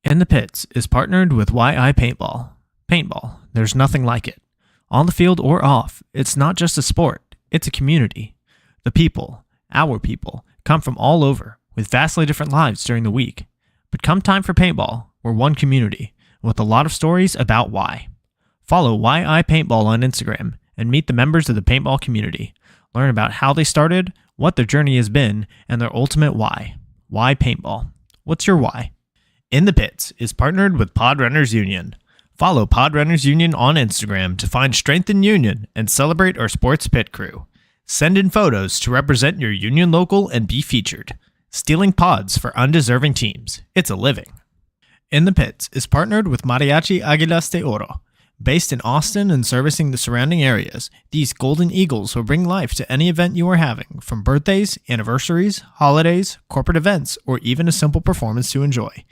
In the Pits is partnered with YI Paintball. Paintball, there's nothing like it. On the field or off, it's not just a sport, it's a community. The people, our people, come from all over, with vastly different lives during the week. But come time for paintball, we're one community, with a lot of stories about why. Follow YI Paintball on Instagram and meet the members of the paintball community. Learn about how they started, what their journey has been, and their ultimate why. Why paintball? What's your why? In the Pits is partnered with Podrunners Union. Follow Podrunners Union on Instagram to find strength in union and celebrate our sports pit crew. Send in photos to represent your union local and be featured. Stealing pods for undeserving teams. It's a living. In the Pits is partnered with Mariachi Águilas de Oro. Based in Austin and servicing the surrounding areas, these golden eagles will bring life to any event you are having, from birthdays, anniversaries, holidays, corporate events, or even a simple performance to enjoy.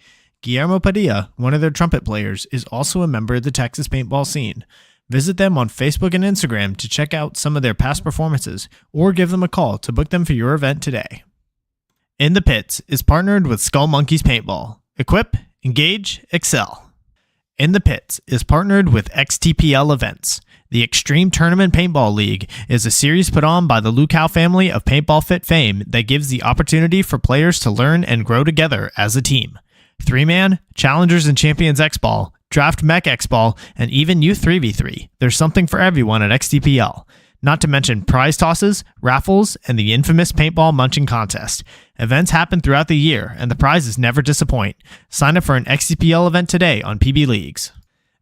Guillermo Padilla, one of their trumpet players, is also a member of the Texas paintball scene. Visit them on Facebook and Instagram to check out some of their past performances, or give them a call to book them for your event today. In the Pits is partnered with Skull Monkeys Paintball. Equip, engage, excel. In the Pits is partnered with XTPL Events. The Extreme Tournament Paintball League is a series put on by the Lukow family of Paintball Fit fame that gives the opportunity for players to learn and grow together as a team. 3-man, Challengers and Champions X-Ball, Draft Mech X-Ball, and even Youth 3v3. There's something for everyone at XTPL. Not to mention prize tosses, raffles, and the infamous paintball munching contest. Events happen throughout the year, and the prizes never disappoint. Sign up for an XTPL event today on PB Leagues.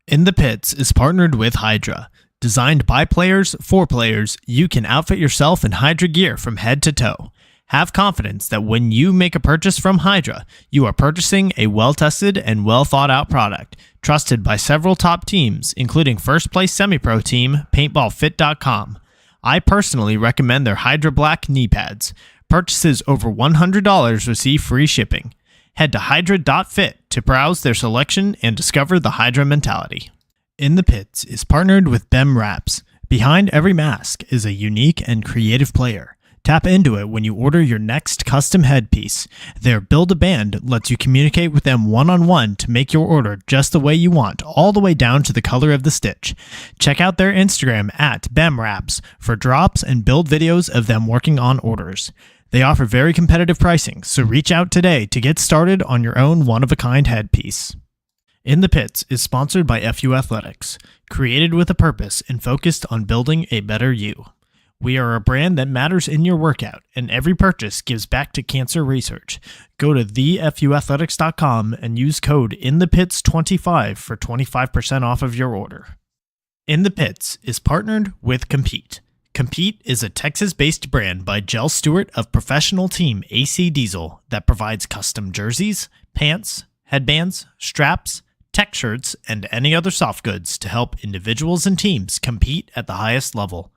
In the Pits is partnered with Hydra. Designed by players, for players, you can outfit yourself in Hydra gear from head to toe. Have confidence that when you make a purchase from Hydra, you are purchasing a well-tested and well-thought-out product, trusted by several top teams, including first-place semi-pro team, PaintballFit.com. I personally recommend their Hydra Black knee pads. Purchases over $100 receive free shipping. Head to hydra.fit to browse their selection and discover the Hydra mentality. In the Pits is partnered with BEM Wraps. Behind every mask is a unique and creative player. Tap into it when you order your next custom headpiece. Their Build-A-Band lets you communicate with them one-on-one to make your order just the way you want, all the way down to the color of the stitch. Check out their Instagram at BEMWraps for drops and build videos of them working on orders. They offer very competitive pricing, so reach out today to get started on your own one-of-a-kind headpiece. In the Pits is sponsored by FU Athletics, created with a purpose and focused on building a better you. We are a brand that matters in your workout, and every purchase gives back to cancer research. Go to thefuathletics.com and use code INTHEPITS25 for 25% off of your order. In the Pits is partnered with Compete. Compete is a Texas-based brand by Jell Stewart of professional team AC Diesel that provides custom jerseys, pants, headbands, straps, tech shirts, and any other soft goods to help individuals and teams compete at the highest level.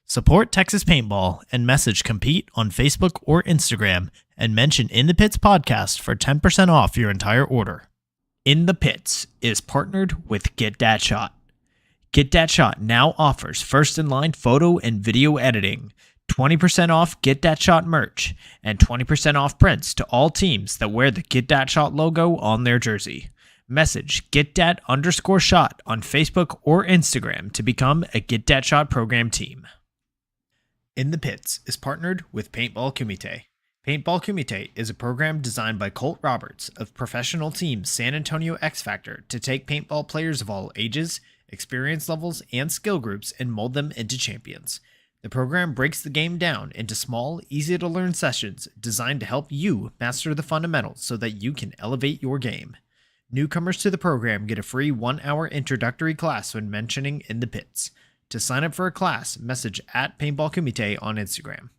Support Texas Paintball and message Compete on Facebook or Instagram and mention In the Pits Podcast for 10% off your entire order. In the Pits is partnered with Get Dat Shot. Get Dat Shot now offers first-in-line photo and video editing, 20% off Get Dat Shot merch, and 20% off prints to all teams that wear the Get Dat Shot logo on their jersey. Message GetDat_shot on Facebook or Instagram to become a Get Dat Shot program team. In the Pits is partnered with Paintball Kumite. Paintball Kumite is a program designed by Colt Roberts of professional team San Antonio X Factor to take paintball players of all ages, experience levels, and skill groups and mold them into champions. The program breaks the game down into small, easy-to-learn sessions designed to help you master the fundamentals so that you can elevate your game. Newcomers to the program get a free 1-hour introductory class when mentioning In the Pits. To sign up for a class, message at Paintball Kumite on Instagram.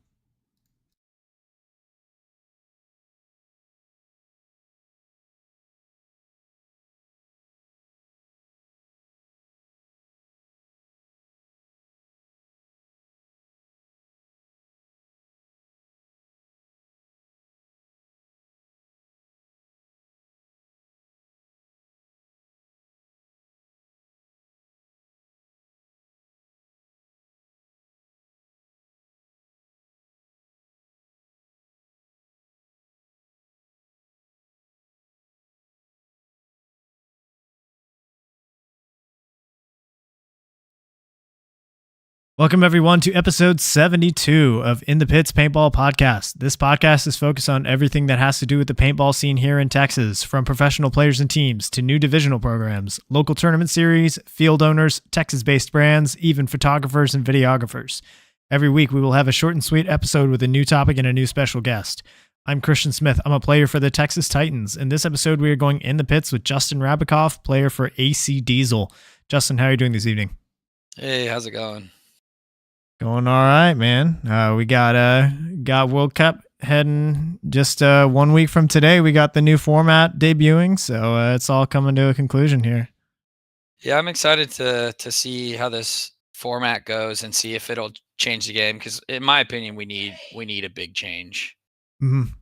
Welcome, everyone, to episode 72 of In the Pits Paintball Podcast. This podcast is focused on everything that has to do with the paintball scene here in Texas, from professional players and teams to new divisional programs, local tournament series, field owners, Texas-based brands, even photographers and videographers. Every week, we will have a short and sweet episode with a new topic and a new special guest. I'm Christian Smith. I'm a player for the Texas Titans. In this episode, we are going in the pits with Justin Rabackoff, player for AC Diesel. Justin, how are you doing this evening? Hey, how's it going? Going all right, man. We got World Cup heading just 1 week from today. We got the new format debuting, so it's all coming to a conclusion here. Yeah, I'm excited to see how this format goes and see if it'll change the game. Because in my opinion, we need a big change. Mm-hmm.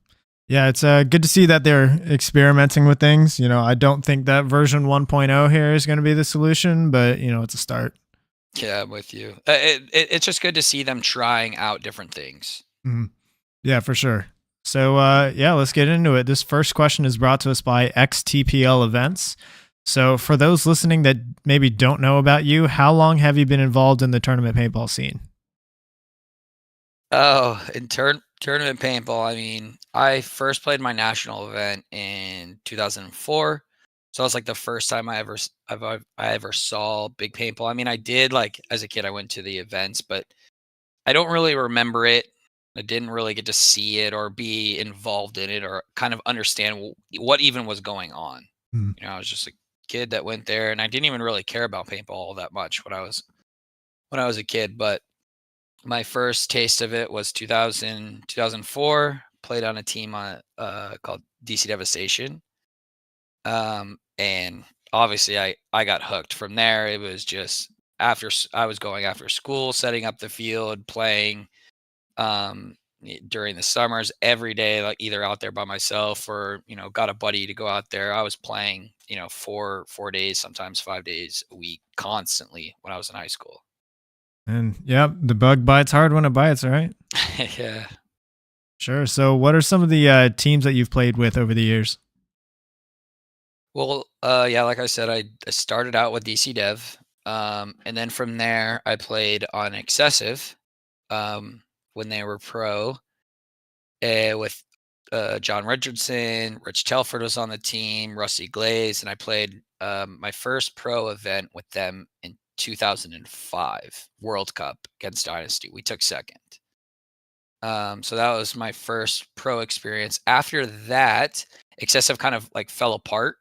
Yeah, it's good to see that they're experimenting with things. You know, I don't think that version 1.0 here is going to be the solution, but you know, it's a start. Yeah, I'm with you. It's just good to see them trying out different things. Mm-hmm. Yeah, for sure. So, let's get into it. This first question is brought to us by XTPL Events. So, for those listening that maybe don't know about you, how long have you been involved in the tournament paintball scene? Oh, in tournament paintball, I mean, I first played my national event in 2004. So that was like the first time I ever saw big paintball. I mean, I did, like, as a kid, I went to the events, but I don't really remember it. I didn't really get to see it or be involved in it or kind of understand what even was going on. Mm-hmm. You know, I was just a kid that went there, and I didn't even really care about paintball all that much when I was a kid. But my first taste of it was 2004. Played on a team called DC Devastation. And obviously I got hooked from there. It was just I was going after school, setting up the field, playing during the summers every day, like either out there by myself or, you know, got a buddy to go out there. I was playing, you know, four days, sometimes 5 days a week constantly when I was in high school. And yep, the bug bites hard when it bites, right? Yeah. Sure. So what are some of the teams that you've played with over the years? Well, yeah, like I said, I started out with DC Dev, and then from there I played on Excessive when they were pro with John Richardson, Rich Telford was on the team, Rusty Glaze, and I played my first pro event with them in 2005 World Cup against Dynasty. We took second. So that was my first pro experience. After that, Excessive kind of like fell apart.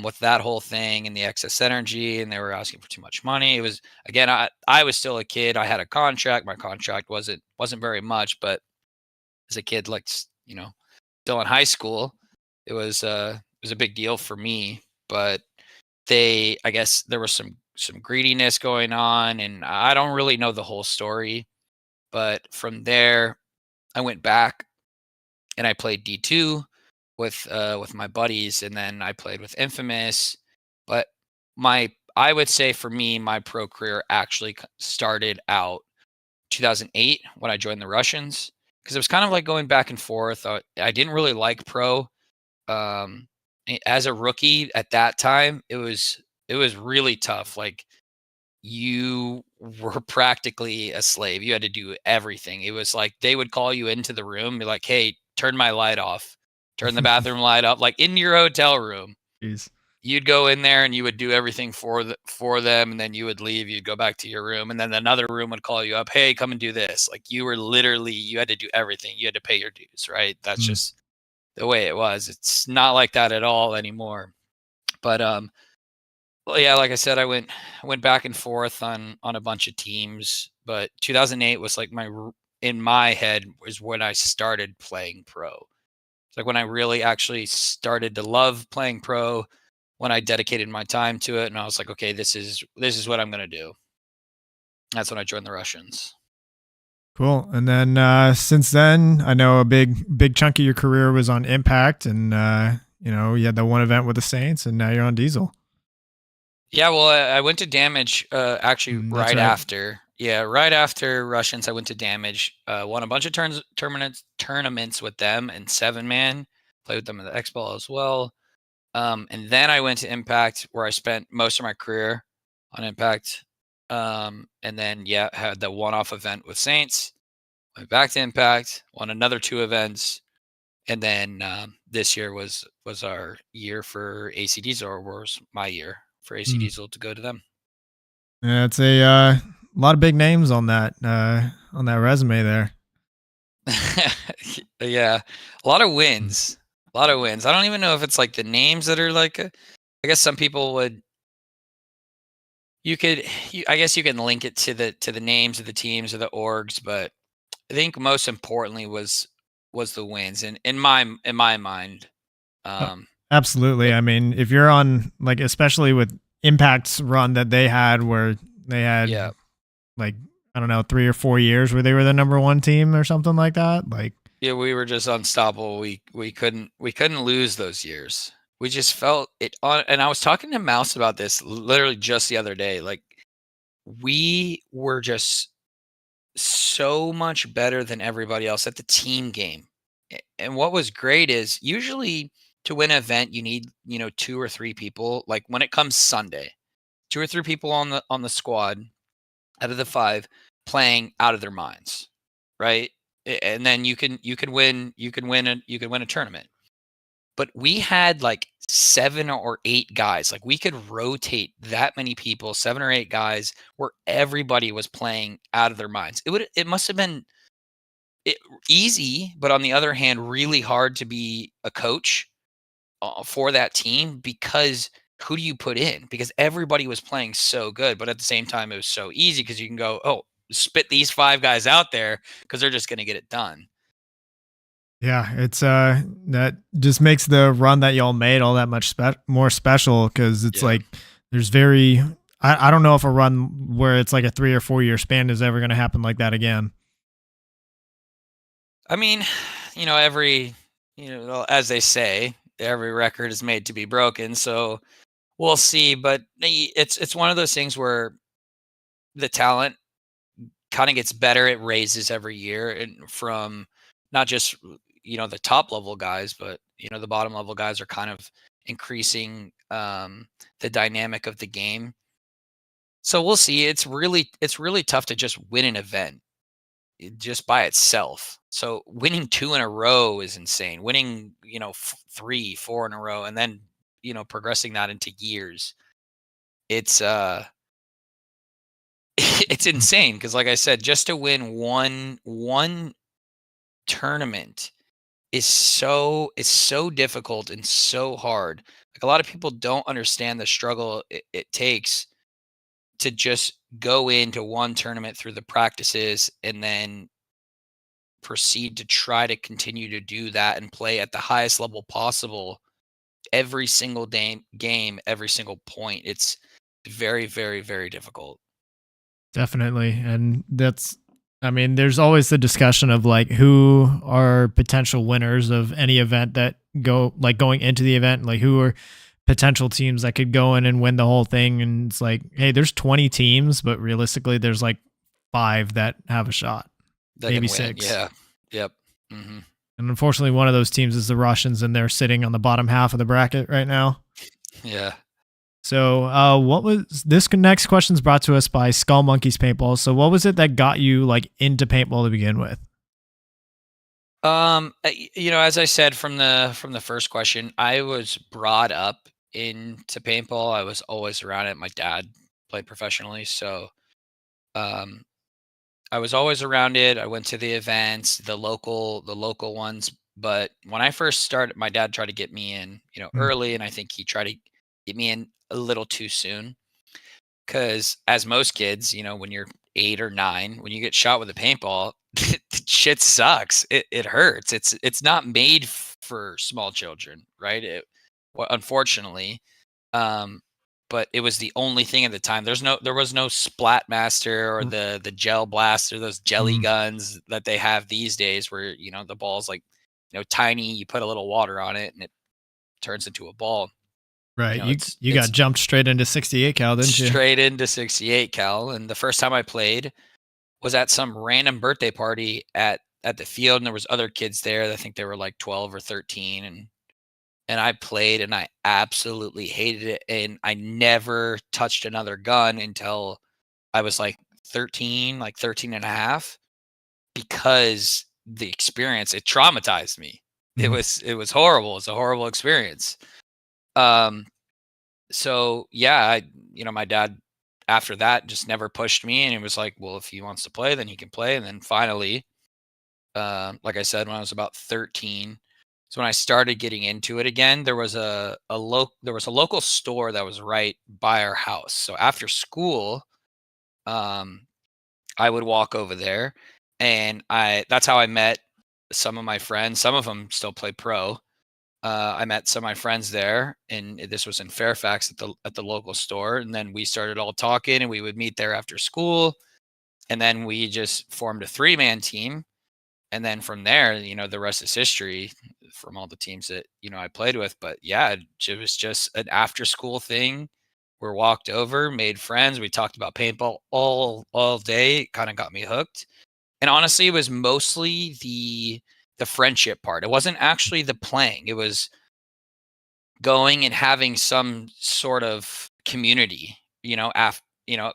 With that whole thing and the excess energy, and they were asking for too much money. It was, again, I was still a kid. I had a contract. My contract wasn't very much, but as a kid, like, you know, still in high school, it was a big deal for me. But I guess there was some greediness going on, and I don't really know the whole story. But from there, I went back and I played D2 with my buddies, and then I played with Infamous. But I would say for me, my pro career actually started out 2008 when I joined the Russians, because it was kind of like going back and forth. I didn't really like pro. As a rookie at that time, it was really tough. Like, you were practically a slave. You had to do everything. It was like they would call you into the room, be like, "Hey, turn my light off. Turn the bathroom light up," like in your hotel room. Jeez. You'd go in there and you would do everything for them, and then you would leave. You'd go back to your room, and then another room would call you up. "Hey, come and do this." Like, you had to do everything. You had to pay your dues, right? That's just the way it was. It's not like that at all anymore. But well, yeah, like I said, I went back and forth on a bunch of teams, but 2008 was like in my head was when I started playing pro. It's like when I really actually started to love playing pro, when I dedicated my time to it, and I was like, okay, this is what I'm gonna do. That's when I joined the Russians. Cool. And then since then, I know a big chunk of your career was on Impact, and you know, you had the one event with the Saints, and now you're on Diesel. Yeah, well, I went to Damage actually right after. Yeah, right after Russians, I went to Damage. Won a bunch of tournaments with them and 7-man. Played with them in the X Ball as well. And then I went to Impact, where I spent most of my career on Impact. And then had the one-off event with Saints. Went back to Impact. Won another 2 events. And then this year was our year for AC Diesel, or was my year for AC Diesel to go to them. Yeah, it's a lot of big names on that resume there. Yeah, a lot of wins. A lot of wins. I don't even know if it's like the names that are like. I guess some people would. I guess you can link it to the names of the teams or the orgs, but I think most importantly was the wins, and in my mind. Absolutely. I mean, if you're on, like, especially with Impact's run that they had, where they had like, I don't know, 3 or 4 years where they were the number 1 team or something like that. Like, yeah, we were just unstoppable. We couldn't lose those years. We just felt it on. And I was talking to Mouse about this literally just the other day. Like, we were just so much better than everybody else at the team game. And what was great is usually to win an event, you need, 2 or 3 people. Like when it comes Sunday, 2 or 3 people on the squad out of the 5 playing out of their minds, right? And then you can win a tournament. But we had like 7 or 8 guys. Like we could rotate that many people, 7 or 8 guys, where everybody was playing out of their minds. It must have been easy, but on the other hand, really hard to be a coach for that team, because who do you put in? Because everybody was playing so good, but at the same time, it was so easy because you can go, oh, spit these 5 guys out there because they're just going to get it done. Yeah, it's that just makes the run that y'all made all that much more special, because it's like there's I don't know if a run where it's like a 3 or 4 year span is ever going to happen like that again. I mean, as they say, every record is made to be broken. So we'll see. But it's one of those things where the talent kind of gets better. It raises every year, and from not just the top level guys, but the bottom level guys are kind of increasing the dynamic of the game. So we'll see. It's really tough to just win an event just by itself. So winning 2 in a row is insane. Winning 3, 4 in a row, and then progressing that into years. It's it's insane, because like I said, just to win one tournament is so difficult and so hard. Like, a lot of people don't understand the struggle it takes to just go into one tournament through the practices and then proceed to try to continue to do that and play at the highest level possible every single game, every single point. It's very, very, very difficult. Definitely. And I mean, there's always the discussion of like who are potential winners of any event that going into the event, like who are potential teams that could go in and win the whole thing. And it's like, hey, there's 20 teams, but realistically there's like 5 that have a shot. Maybe 6. Yeah. Yep. Mm-hmm. And unfortunately, one of those teams is the Russians, and they're sitting on the bottom half of the bracket right now. Yeah. So, what was this next question is brought to us by Skull Monkeys Paintball. So, what was it that got you like into paintball to begin with? As I said from the first question, I was brought up into paintball. I was always around it. My dad played professionally, so I was always around it. I went to the events, the local ones. But when I first started, my dad tried to get me in, early, and I think he tried to get me in a little too soon. Because as most kids, when you're 8 or 9, when you get shot with a paintball, shit sucks. It hurts. It's not made for small children, right? Unfortunately. But it was the only thing at the time. There was no Splat Master or the Gel Blast or those jelly guns that they have these days, where the ball's like tiny. You put a little water on it and it turns into a ball. Right. You got jumped straight into 68 cal, didn't you? Straight into 68 cal. And the first time I played was at some random birthday party at the field, and there was other kids there. I think they were like 12 or 13, and I played, and I absolutely hated it. And I never touched another gun until I was like 13, like 13 and a half, because the experience, it traumatized me. Mhm. It was horrible. It's a horrible experience. Um, so yeah, my dad after that just never pushed me, and he was like, well, if he wants to play, then he can play. And then finally, like I said, when I was about 13, so when I started getting into it again, there was there was a local store that was right by our house. So after school, um, I would walk over there, and that's how I met some of my friends. Some of them still play pro. I met some of my friends there, and this was in Fairfax at the local store. And then we started all talking, and we would meet there after school. And then we just formed a 3-man team. And then from there, the rest is history from all the teams that I played with. But yeah, it was just an after school thing. We walked over, made friends. We talked about paintball all day. It kind of got me hooked. And honestly, it was mostly the friendship part. It wasn't actually the playing. It was going and having some sort of community,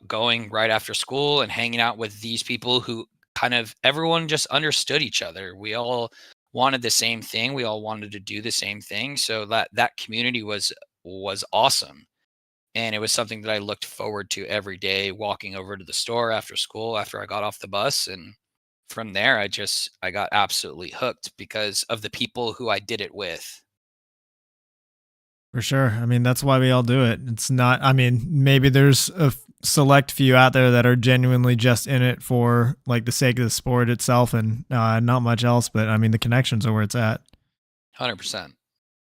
going right after school and hanging out with these people who kind of everyone just understood each other. We all wanted the same thing. We all wanted to do the same thing. So that community was awesome. And it was something that I looked forward to every day, walking over to the store after school, after I got off the bus. And from there, I got absolutely hooked because of the people who I did it with. For sure. I mean, that's why we all do it. It's not, I mean, maybe there's a select few out there that are genuinely just in it for like the sake of the sport itself and not much else. But I mean, the connections are where it's at. 100%.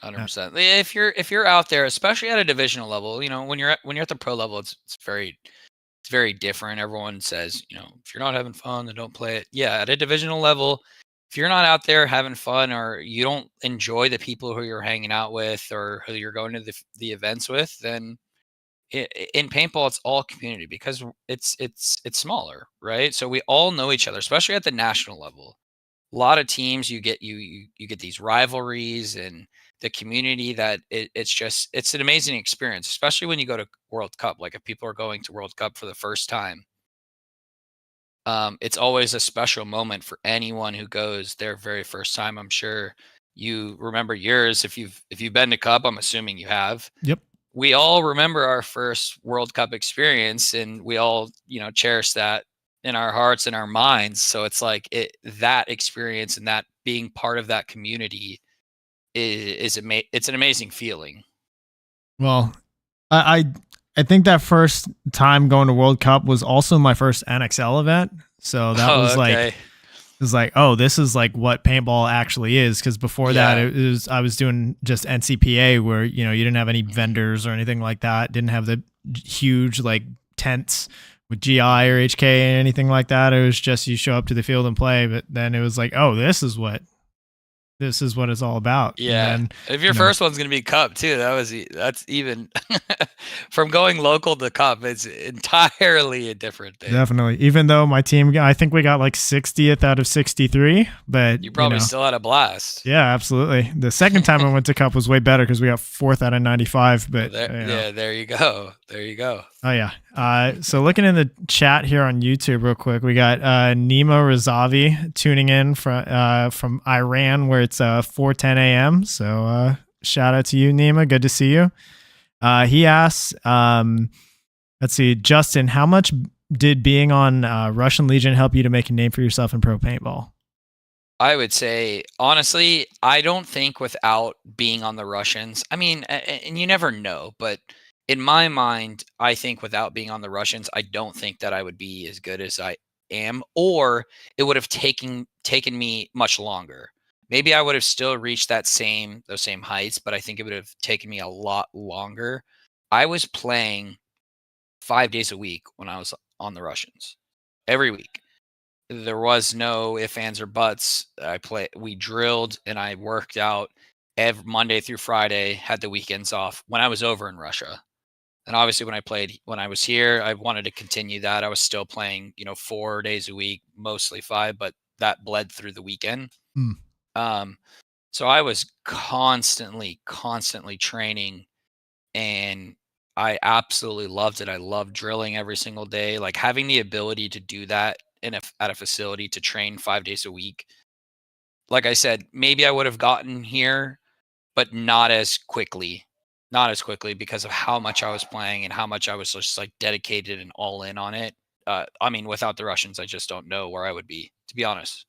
Yeah. 100%. If you're out there, especially at a divisional level, when you're at the pro level, it's very different. Everyone says, if you're not having fun, then don't play it. Yeah, at a divisional level, if you're not out there having fun, or you don't enjoy the people who you're hanging out with or who you're going to the events with, then in paintball it's all community, because it's smaller, right? So we all know each other, especially at the national level. A lot of teams, you get these rivalries, and the community that it's an amazing experience, especially when you go to World Cup. Like if people are going to World Cup for the first time, it's always a special moment for anyone who goes their very first time. I'm sure you remember yours. If you've been to Cup, I'm assuming you have. Yep. We all remember our first World Cup experience, and we all, cherish that in our hearts and our minds. So it's like that experience and that being part of that community it's an amazing feeling. Well, I I think that first time going to World Cup was also my first NXL event. So that Oh, was like okay. it was like, oh, this is like what paintball actually is. Because before that, Yeah. I was doing just NCPA, where you didn't have any vendors or anything like that. Didn't have the huge like tents with GI or HK or anything like that. It was just you show up to the field and play. But then it was like, oh, this is what it's all about. And Yeah. then If your you know first one's gonna be Cup too, that's even from going local to Cup, it's entirely a different thing. definitely. Even though my team, I think we got like 60th out of 63, but You probably still had a blast. yeah, absolutely. The second time I went to Cup was way better because we got 4th out of 95. Well, But yeah, there you go. There you go. oh yeah. So looking in the chat here on YouTube real quick, we got Nima Razavi tuning in from Iran, where it's 4:10 a.m. So shout out to you, Nima. Good to see you. He asks, let's see, Justin, how much did being on Russian Legion help you to make a name for yourself in pro paintball? I would say, honestly, I don't think without being on the Russians, I mean, and you never know, but in my mind, I think without being on the Russians, I don't think that I would be as good as I am, or it would have taken me much longer. Maybe I would have still reached those same heights, but I think it would have taken me a lot longer. I was playing 5 days a week when I was on the Russians, every week. There was no ifs, ands, or buts. We drilled and I worked out every Monday through Friday, had the weekends off when I was over in Russia. And obviously when I was here, I wanted to continue that. I was still playing, 4 days a week, mostly 5, but that bled through the weekend. Hmm. Um, so I was constantly training, and I absolutely loved it. I loved drilling every single day. Like having the ability to do that at a facility to train 5 days a week. Like I said, maybe I would have gotten here, but not as quickly. Not as quickly because of how much I was playing and how much I was just like dedicated and all in on it. I mean, without the Russians, I just don't know where I would be, to be honest.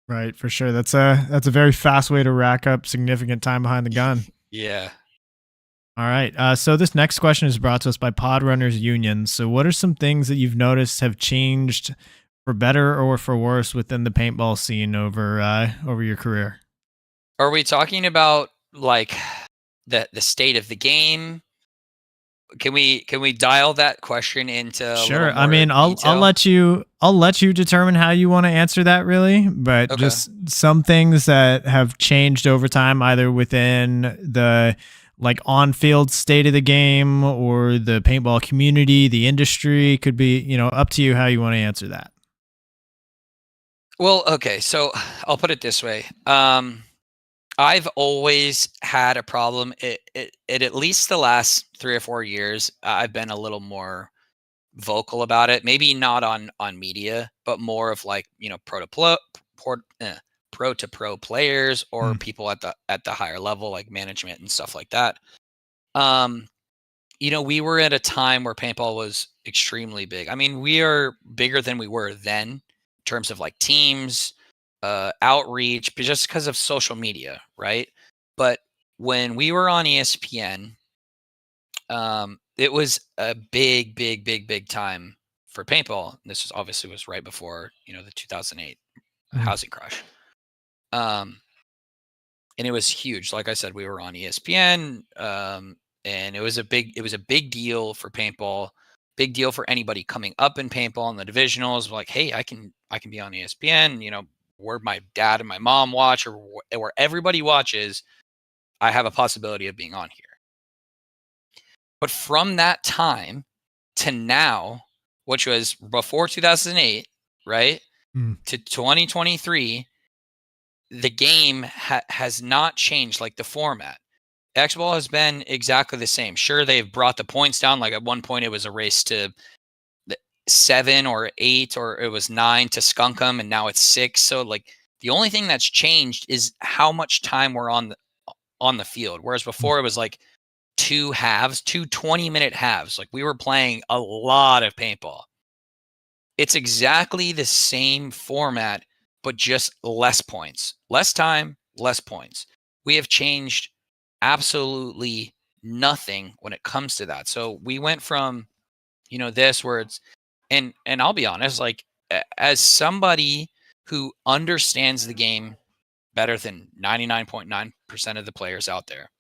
Right, for sure. That's a very fast way to rack up significant time behind the gun. Yeah. All right. So this next question is brought to us by Pod Runners Union. So, what are some things that you've noticed have changed for better or for worse within the paintball scene over your career? Are we talking about like the state of the game? Can we dial that question into a Sure. little I more mean, I'll detail? let you determine how you want to answer that, really. But Okay. just some things that have changed over time, either within the like on-field state of the game or the paintball community, the industry, could be, up to you how you want to answer that. Well, okay, so I'll put it this way. I've always had a problem. At least the last 3 or 4 years, I've been a little more vocal about it. Maybe not on media, but more of like pro to pro players or Hmm. people at the higher level, like management and stuff like that. Um, we were at a time where paintball was extremely big. I mean, we are bigger than we were then in terms of like teams, outreach, but just because of social media, right? But when we were on ESPN, it was a big, big, big, big time for paintball. This was obviously was right before the 2008 Hmm. housing crash. Um, and it was huge. Like I said, we were on ESPN, and it was a big deal for paintball. Big deal for anybody coming up in paintball in the divisionals. Like, hey, I can be on ESPN. Where my dad and my mom watch, or where everybody watches, I have a possibility of being on here. But from that time to now, which was before 2008, right, Hmm. to 2023, the game has not changed, like the format. X-Ball has been exactly the same. Sure, they've brought the points down. Like at one point, it was a race to 7 or 8, or it was 9 to skunk them, and now it's 6. So like the only thing that's changed is how much time we're on the field. Whereas before it was like two halves, two 20-minute halves. Like we were playing a lot of paintball. It's exactly the same format, but just less points, less time, less points. We have changed absolutely nothing when it comes to that. So we went from, this where it's, and I'll be honest, like as somebody who understands the game better than 99.9% of the players out there,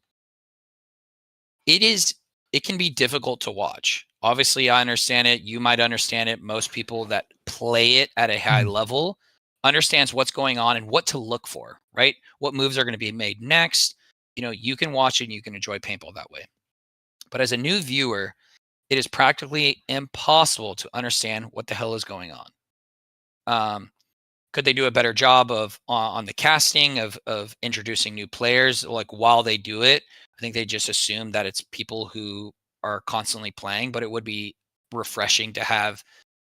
it can be difficult to watch. Obviously, I understand it. You might understand it. Most people that play it at a high Hmm. level understands what's going on and what to look for, right? What moves are going to be made next. You can watch it and you can enjoy paintball that way. But as a new viewer, it is practically impossible to understand what the hell is going on. Could they do a better job of on the casting of introducing new players? Like while they do it, I think they just assume that it's people who are constantly playing, but it would be refreshing to have,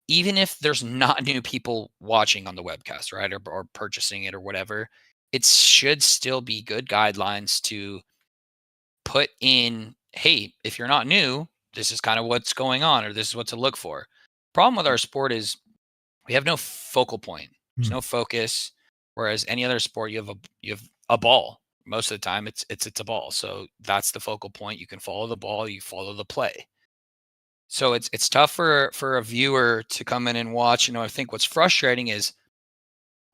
even if there's not new people watching on the webcast, right, or purchasing it or whatever. It should still be good guidelines to put in. Hey, if you're not new, this is kind of what's going on, or this is what to look for. Problem with our sport is we have no focal point. There's Hmm. no focus. Whereas any other sport, you have a ball. Most of the time, it's a ball. So that's the focal point. You can follow the ball. You follow the play. So it's tough for a viewer to come in and watch. I think what's frustrating is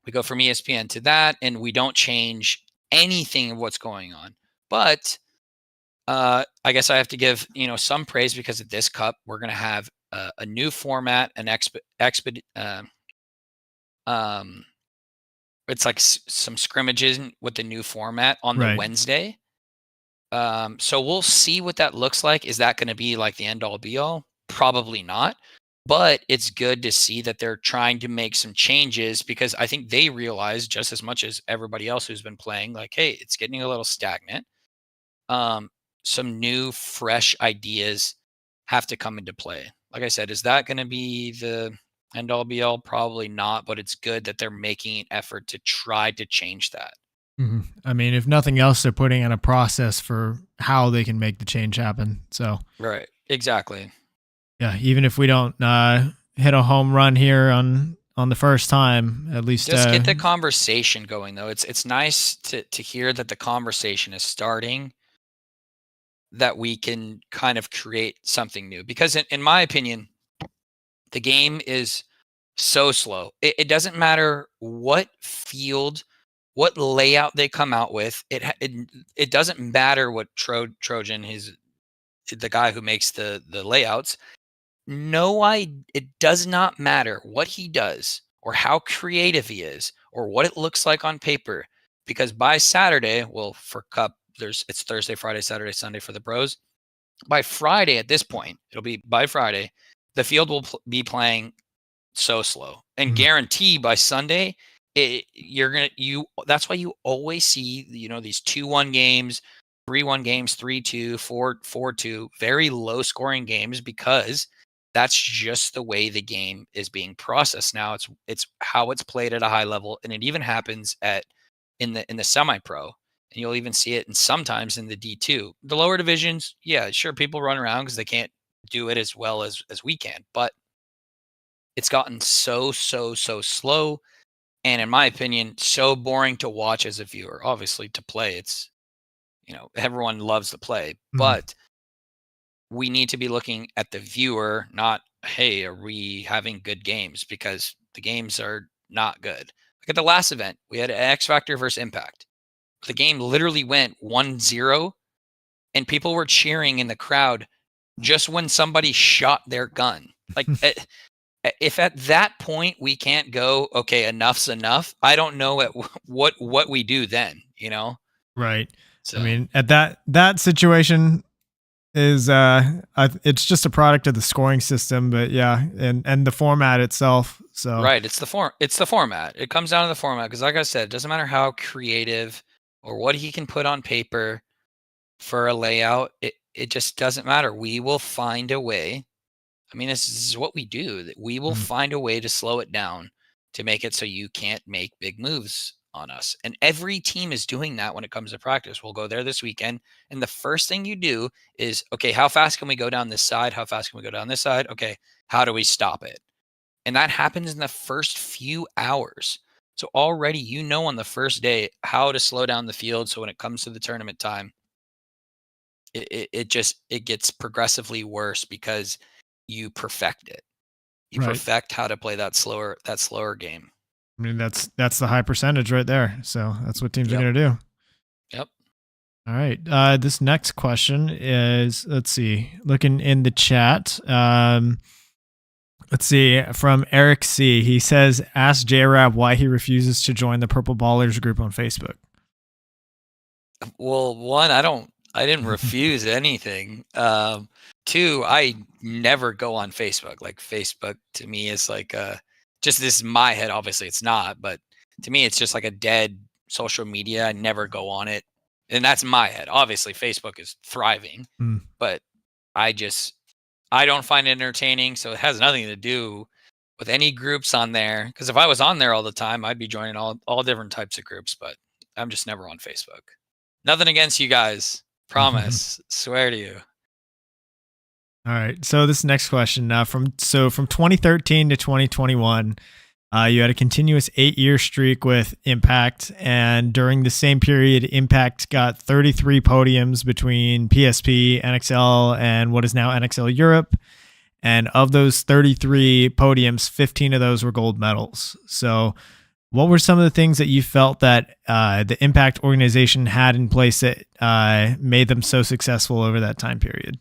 we go from ESPN to that, and we don't change anything of what's going on. But I guess I have to give some praise, because at this cup we're going to have a new format, an um, it's like some scrimmages with the new format on the Right. Wednesday. So we'll see what that looks like. Is that going to be like the end all be all? Probably not. But it's good to see that they're trying to make some changes, because I think they realize just as much as everybody else who's been playing, like, hey, it's getting a little stagnant. Um, some new, fresh ideas have to come into play. Like I said, is that going to be the end all be all? Probably not, but it's good that they're making an effort to try to change that. Mhm. I mean, if nothing else, they're putting in a process for how they can make the change happen. So, Right. Exactly. yeah, even if we don't hit a home run here on the first time, at least Just get the conversation going, though. It's nice to hear that the conversation is starting, that we can kind of create something new. Because in my opinion, the game is so slow. It doesn't matter what field, what layout they come out with. It doesn't matter what Trojan, the guy who makes the layouts. It does not matter what he does or how creative he is or what it looks like on paper, because by Saturday, well, for Cup, it's Thursday, Friday, Saturday, Sunday for the pros. By Friday, at this point, it'll be by Friday, the field will be playing so slow, and guarantee by Sunday, that's why you always see, these 2-1 games, 3-1 games, 3-2, 4-2, very low scoring games, because that's just the way the game is being processed now. It's how it's played at a high level, and it even happens in the semi-pro, and you'll even see it sometimes in the D2. The lower divisions, yeah, sure, people run around because they can't do it as well as we can, but it's gotten so slow, and in my opinion, so boring to watch as a viewer. Obviously, to play, it's, everyone loves to play, but we need to be looking at the viewer, not, hey, are we having good games? Because the games are not good. Look at the last event. We had X Factor versus Impact. The game literally went 1-0, and people were cheering in the crowd just when somebody shot their gun. Like, if at that point we can't go, okay, enough's enough, I don't know what we do then, right. So I mean, at that situation is it's just a product of the scoring system, but yeah, and the format itself. So right, it's the format. It comes down to the format, because like I said, it doesn't matter how creative or what he can put on paper for a layout. It just doesn't matter. We will find a way. I mean, this is what we do. That we will find a way to slow it down, to make it so you can't make big moves on us. And every team is doing that when it comes to practice. We'll go there this weekend, and the first thing you do is, okay, how fast can we go down this side? How fast can we go down this side? Okay, how do we stop it? And that happens in the first few hours. So already, on the first day how to slow down the field. So when it comes to the tournament time, it gets progressively worse, because you perfect it. You right. perfect how to play that slower game. I mean, that's the high percentage right there. So that's what teams are going to do. Yep. All right. This next question is, let's see, looking in the chat. Let's see, from Eric C. He says, ask J-Rab why he refuses to join the Purple Ballers group on Facebook. Well, one, I didn't refuse anything. Two, I never go on Facebook. Like, Facebook to me is like, just, this is my head. Obviously it's not, but to me, it's just like a dead social media. I never go on it. And that's my head. Obviously Facebook is thriving, but I don't find it entertaining. So it has nothing to do with any groups on there. Because if I was on there all the time, I'd be joining all different types of groups, but I'm just never on Facebook. Nothing against you guys. Promise. Swear to you. All right. So this next question, from 2013 to 2021, you had a continuous 8-year streak with Impact, and during the same period, Impact got 33 podiums between PSP, NXL, and what is now NXL Europe. And of those 33 podiums, 15 of those were gold medals. So what were some of the things that you felt that the Impact organization had in place that made them so successful over that time period?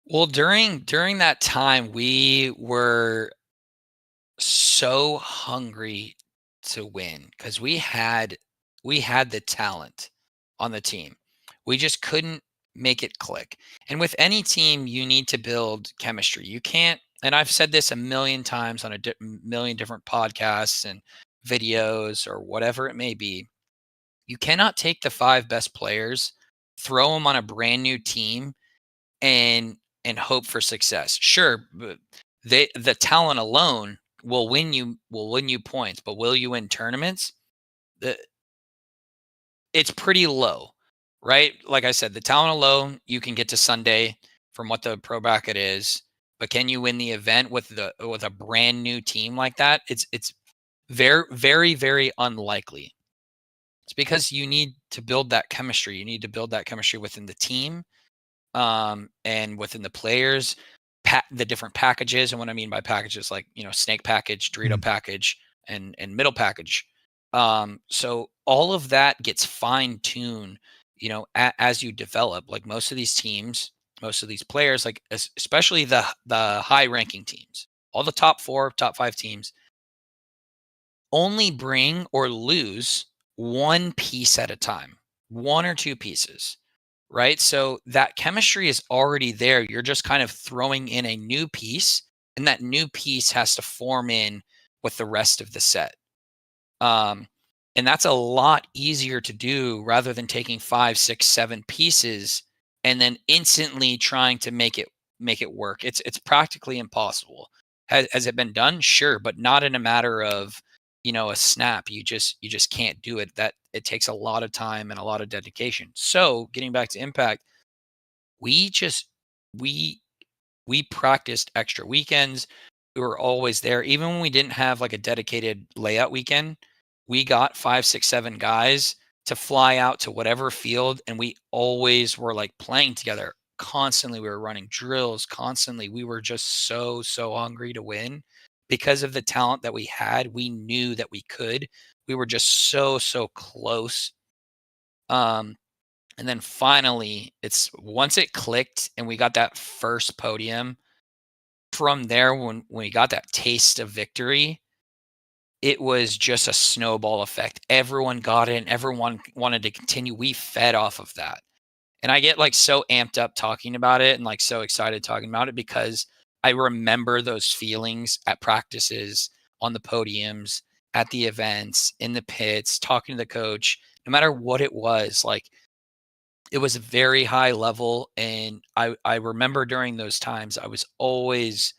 Well, during that time, we were so hungry to win, because we had the talent on the team. We just couldn't make it click. And with any team, you need to build chemistry. You can't, and I've said this a million times on a million different podcasts and videos or whatever it may be. You cannot take the 5 best players, throw them on a brand new team, and and hope for success. Sure, but the talent alone will win you points, but will you win tournaments? It's pretty low, right? Like I said, the talent alone, you can get to Sunday from what the pro bracket is, but can you win the event with a brand new team like that? It's very, very, very unlikely. It's because you need to build that chemistry. You need to build that chemistry within the team, and within the players, the different packages. And what I mean by packages, like, snake package, Dorito package, and middle package. So all of that gets fine tuned, as you develop. Like most of these teams, most of these players, like especially the high ranking teams, all the top 4, top 5 teams, only bring or lose one piece at a time, 1 or 2 pieces, right? So that chemistry is already there. You're just kind of throwing in a new piece, and that new piece has to form in with the rest of the set. And that's a lot easier to do rather than taking 5, 6, 7 pieces and then instantly trying to make it work. It's practically impossible. Has it been done? Sure, but not in a matter of, a snap. You just can't do it. That it takes a lot of time and a lot of dedication. So getting back to Impact, we just we we practiced extra weekends. We were always there. Even when we didn't have like a dedicated layout weekend, we got 5, 6, 7 guys to fly out to whatever field, and we always were like playing together constantly. We were running drills constantly. We were just so hungry to win because of the talent that we had. We knew that we could. We were just so close. And then finally, it's once it clicked and we got that first podium. From there, when we got that taste of victory, it was just a snowball effect. Everyone got it and everyone wanted to continue. We fed off of that. And I get like so amped up talking about it and like so excited talking about it because I remember those feelings at practices, on the podiums, at the events, in the pits, talking to the coach, no matter what it was. Like, it was a very high level, and I remember during those times I was always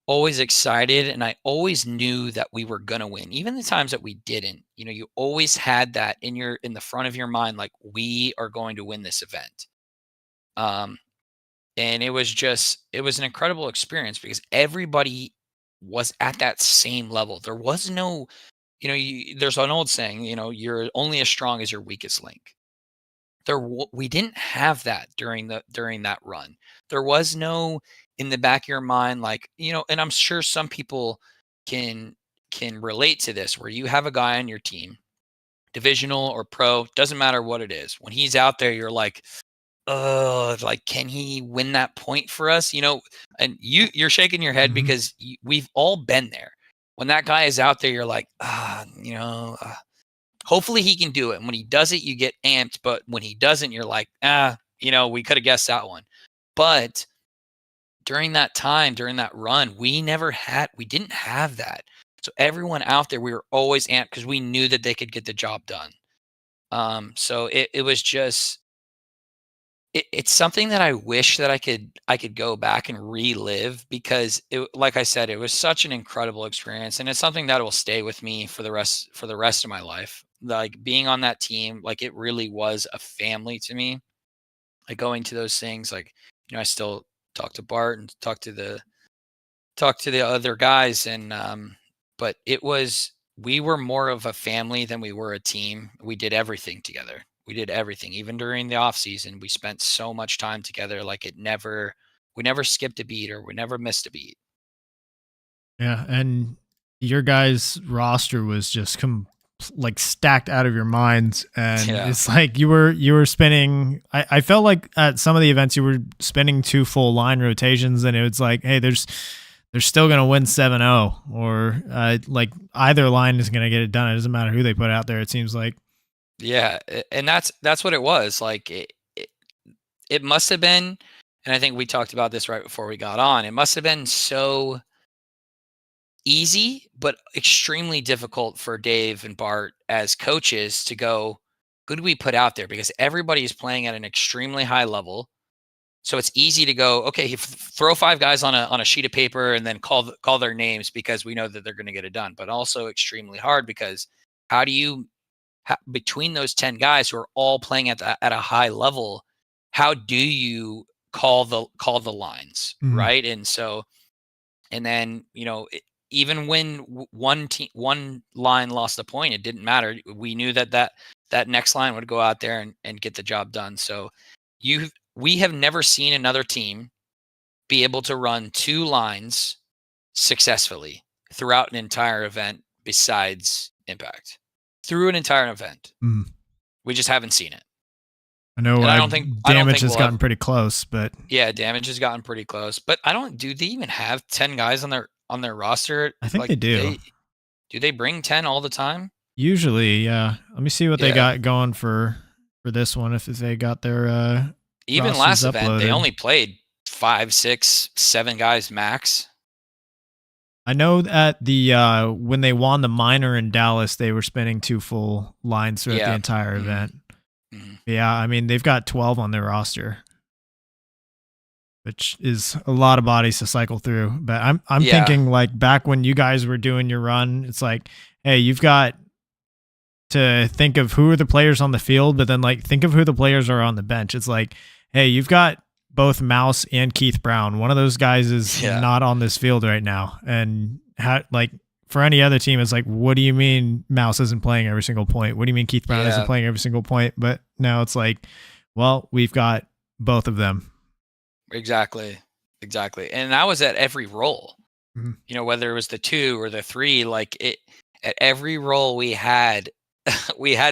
excited, and I always knew that we were gonna win. Even the times that we didn't, you always had that in the front of your mind, like, we are going to win this event. Um, and it was an incredible experience because everybody was at that same level. There was no, there's an old saying, you're only as strong as your weakest link. We didn't have that during that run. There was no in the back of your mind, like, and I'm sure some people can relate to this, where you have a guy on your team, divisional or pro, doesn't matter what it is. When he's out there, you're like, oh, like, can he win that point for us? And you're shaking your head because we've all been there. When that guy is out there, you're like, hopefully he can do it. And when he does it, you get amped. But when he doesn't, you're like, we could have guessed that one. But during that time, during that run, we didn't have that. So everyone out there, we were always amped because we knew that they could get the job done. So it was just, it's something that I wish that I could go back and relive because like I said, it was such an incredible experience, and it's something that will stay with me for the rest of my life. Like, being on that team, like, it really was a family to me. Like, going to those things, like, I still talk to Bart and talk to the other guys, and but we were more of a family than we were a team. We did everything together. We did everything. Even during the off season, we spent so much time together. Like, we never skipped a beat, or we never missed a beat. Yeah, and your guys' roster was just like stacked out of your minds, and Yeah. it's like you were spinning. I felt like at some of the events you were spinning 2 full line rotations, and it was like, hey, they're still gonna win 7-0, or like either line is gonna get it done. It doesn't matter who they put out there. It seems like. Yeah, and that's what it was. Like, it must have been, and I think we talked about this right before we got on. It must have been so easy, but extremely difficult for Dave and Bart as coaches to go, who do we put out there? Because everybody is playing at an extremely high level. So it's easy to go, okay, throw 5 guys on a sheet of paper and then call their names because we know that they're going to get it done. But also extremely hard because how do you between those 10 guys who are all playing at a high level, how do you call the lines, right? And so, and then even when one line lost a point, it didn't matter. We knew that next line would go out there and get the job done. So we have never seen another team be able to run 2 lines successfully throughout an entire event besides Impact. Through an entire event. We just haven't seen it. I know. And I don't think damage has gotten pretty close, but yeah, damage has gotten pretty close. But do they even have 10 guys on their roster? I think they do. Do they bring 10 all the time? Usually, yeah. Let me see what they got going for this one. If they got their even last uploaded. event, they only played 5, 6, 7 guys max. I know that when they won the minor in Dallas, they were spinning 2 full lines throughout the entire event. Yeah, I mean, they've got 12 on their roster, which is a lot of bodies to cycle through. But I'm thinking, like, back when you guys were doing your run, it's like, hey, you've got to think of who are the players on the field, but then, like, think of who the players are on the bench. It's like, hey, you've got both Mouse and Keith Brown. One of those guys is not on this field right now. And for any other team, it's like, what do you mean Mouse isn't playing every single point? What do you mean Keith Brown isn't playing every single point? But now it's like, well, we've got both of them. Exactly. And that was at every role. Whether it was the 2 or the 3, at every role we had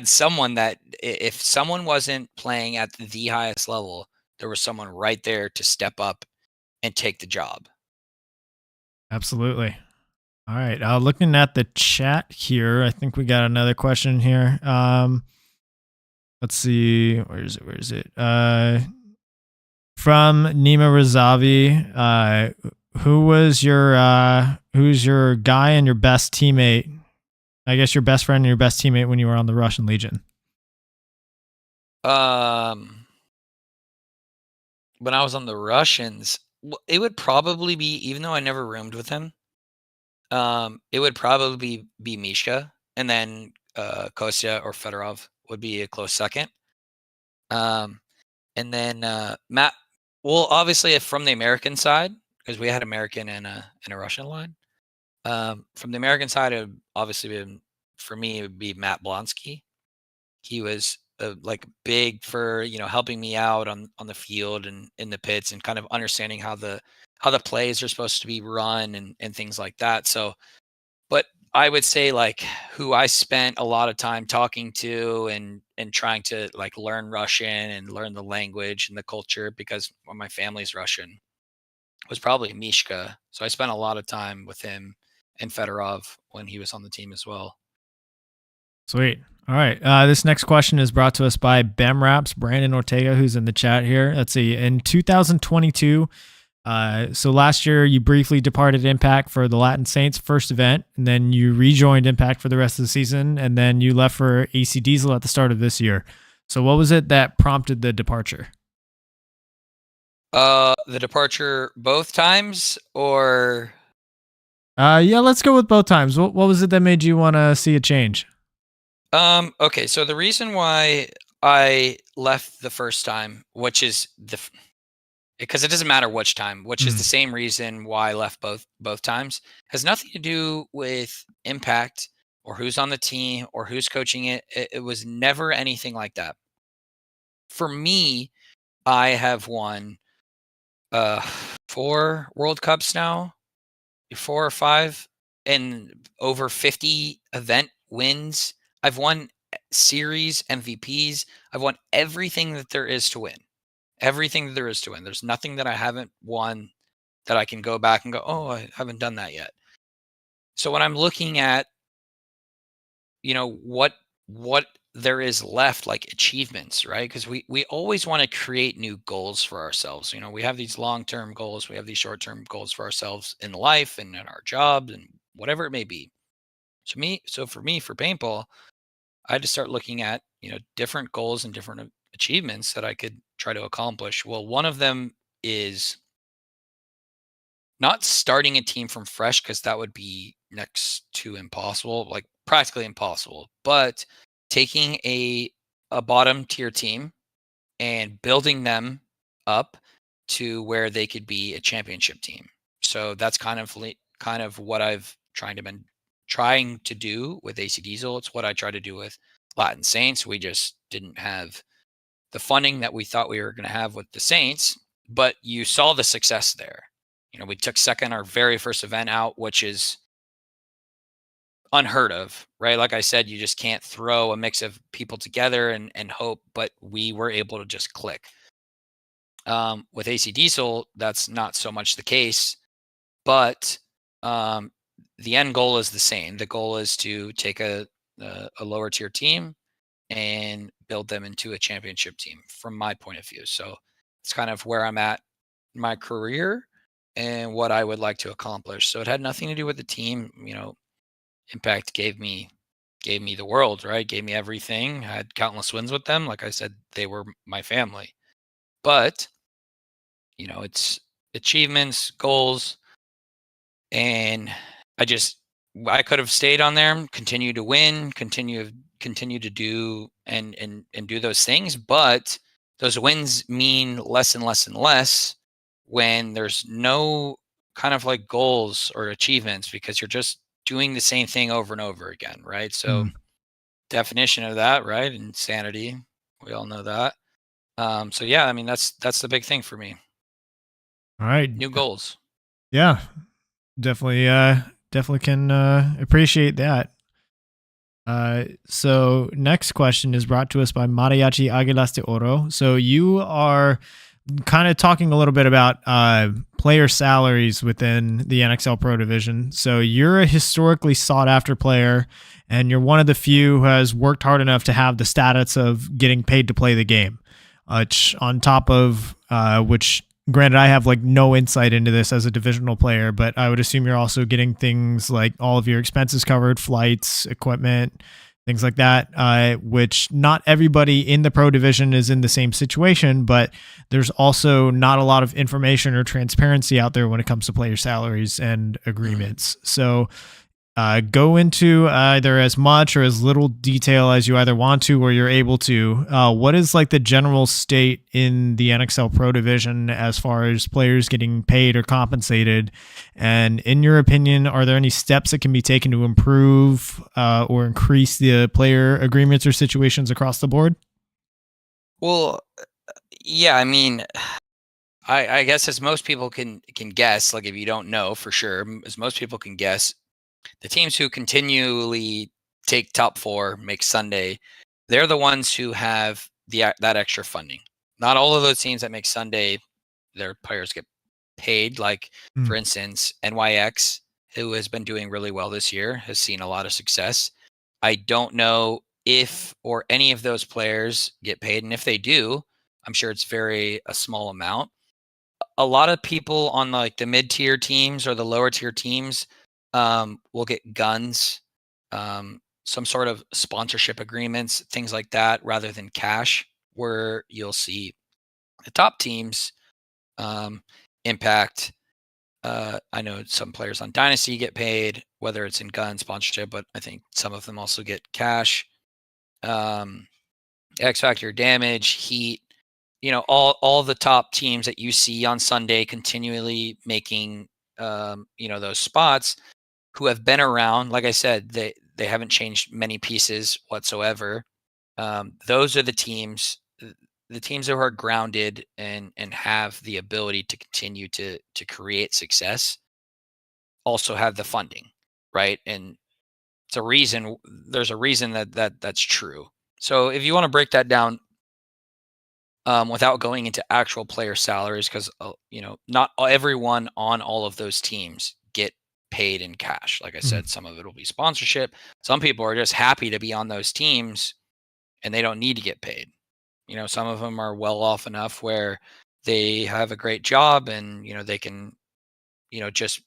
someone that if someone wasn't playing at the highest level, there was someone right there to step up and take the job. Absolutely. All right. Looking at the chat here, I think we got another question here. Let's see. Where is it? From Nima Razavi. Who's your guy and your best teammate? I guess your best friend and your best teammate when you were on the Russian Legion. When I was on the Russians, it would probably be, even though I never roomed with him, it would probably be Misha, and then Kostya or Fedorov would be a close second. And then Matt. Well, obviously, if from the American side, because we had American and a Russian line. From the American side, it would obviously be, for me, it would be Matt Blonsky. He was big for helping me out on the field and in the pits and kind of understanding how the plays are supposed to be run and things like that. So, but I would say who I spent a lot of time talking to and trying to learn Russian and learn the language and the culture because my family's Russian was probably Mishka. So I spent a lot of time with him and Fedorov when he was on the team as well. Sweet. All right. This next question is brought to us by Bemraps, Brandon Ortega, who's in the chat here. Let's see. In 2022, so last year you briefly departed Impact for the Latin Saints first event, and then you rejoined Impact for the rest of the season, and then you left for AC Diesel at the start of this year. So what was it that prompted the departure? The departure both times, or? Yeah, let's go with both times. What was it that made you want to see a change? Okay, so the reason why I left the first time, which is because it doesn't matter which time, which is the same reason why I left both times, has nothing to do with Impact or who's on the team or who's coaching it. It was never anything like that. For me, I have won 4 World Cups now, 4 or 5, and over 50 event wins. I've won series MVPs. I've won everything that there is to win. Everything that there is to win. There's nothing that I haven't won that I can go back and go, oh, I haven't done that yet. So when I'm looking at, what there is left, like achievements, right? Because we always want to create new goals for ourselves. We have these long-term goals. We have these short-term goals for ourselves in life and in our jobs and whatever it may be. So for me, for paintball, I had to start looking at, different goals and different achievements that I could try to accomplish. Well, one of them is not starting a team from fresh, because that would be next to impossible, like practically impossible, but taking a bottom tier team and building them up to where they could be a championship team. So that's kind of what I've trying to do with AC Diesel. It's what I try to do with Latin Saints. We just didn't have the funding that we thought we were going to have with the Saints, but you saw the success there. We took second our very first event out, which is unheard of, right? Like I said, you just can't throw a mix of people together and hope, but we were able to just click. With AC Diesel, that's not so much the case, but the end goal is the same. The goal is to take a lower tier team and build them into a championship team, from my point of view. So it's kind of where I'm at in my career and what I would like to accomplish. So it had nothing to do with the team. Impact gave me the world, right? Gave me everything. I had countless wins with them. Like I said, they were my family. But it's achievements, goals, and I could have stayed on there, continue to win, continue to do and do those things, but those wins mean less and less and less when there's no kind of like goals or achievements, because you're just doing the same thing over and over again, right? So definition of that, right? Insanity. We all know that. So yeah, I mean that's the big thing for me. All right. New goals. Yeah. Definitely can appreciate that. So next question is brought to us by Mariachi Aguilas de Oro. So you are kind of talking a little bit about player salaries within the NXL Pro division. So you're a historically sought after player, and you're one of the few who has worked hard enough to have the status of getting paid to play the game. On top of which, granted, I have like no insight into this as a divisional player, but I would assume you're also getting things like all of your expenses covered, flights, equipment, things like that, which not everybody in the pro division is in the same situation, but there's also not a lot of information or transparency out there when it comes to player salaries and agreements. So go into either as much or as little detail as you either want to or you're able to. What is like the general state in the NXL Pro division as far as players getting paid or compensated? And in your opinion, are there any steps that can be taken to improve or increase the player agreements or situations across the board? Well, yeah, I mean, I guess as most people can guess, like if you don't know for sure, as most people can guess, the teams who continually take top four, make Sunday, they're the ones who have that extra funding. Not all of those teams that make Sunday, their players get paid. Like, for instance, NYX, who has been doing really well this year, has seen a lot of success. I don't know if or any of those players get paid. And if they do, I'm sure it's a small amount. A lot of people on like the mid-tier teams or the lower tier teams will get guns, some sort of sponsorship agreements, things like that, rather than cash, where you'll see the top teams impact. I know some players on Dynasty get paid, whether it's in gun sponsorship, but I think some of them also get cash. X Factor, Damage, Heat, all the top teams that you see on Sunday continually making, those spots, who have been around. Like I said, they haven't changed many pieces whatsoever. Those are the teams who are grounded and have the ability to continue to create success, also have the funding, right? And there's a reason that's true. So if you want to break that down, without going into actual player salaries, because not everyone on all of those teams get paid in cash. Like I said, some of it will be sponsorship. Some people are just happy to be on those teams and they don't need to get paid. Some of them are well off enough where they have a great job and they can just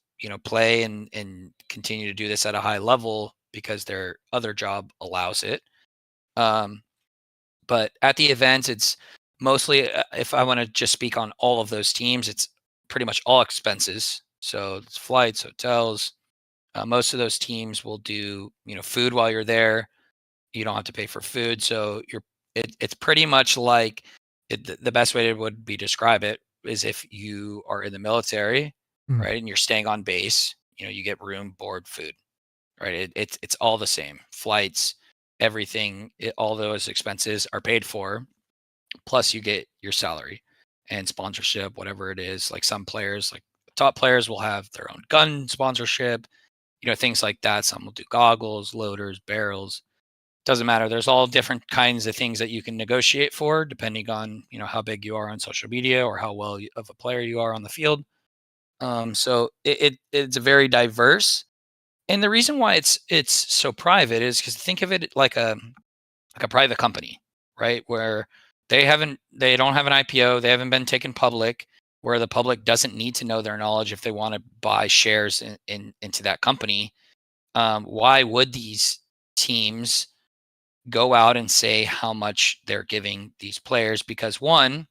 play and continue to do this at a high level because their other job allows it. But at the events, it's mostly, if I want to just speak on all of those teams, it's pretty much all expenses. So it's flights, hotels. Most of those teams will do, food while you're there. You don't have to pay for food, so it's pretty much like the best way would be describe it is if you are in the military, Mm. right, and you're staying on base. You get room, board, food, right? It's all the same. Flights, everything, all those expenses are paid for. Plus, you get your salary and sponsorship, whatever it is. Like some players, like top players, will have their own gun sponsorship. Things like that. Some will do goggles, loaders, barrels. Doesn't matter. There's all different kinds of things that you can negotiate for, depending on how big you are on social media or how well of a player you are on the field. So it's very diverse, and the reason why it's so private is because think of it like a private company, right? Where they don't have an IPO, they haven't been taken public, where the public doesn't need to know their knowledge if they want to buy shares into that company. Why would these teams go out and say how much they're giving these players? Because one,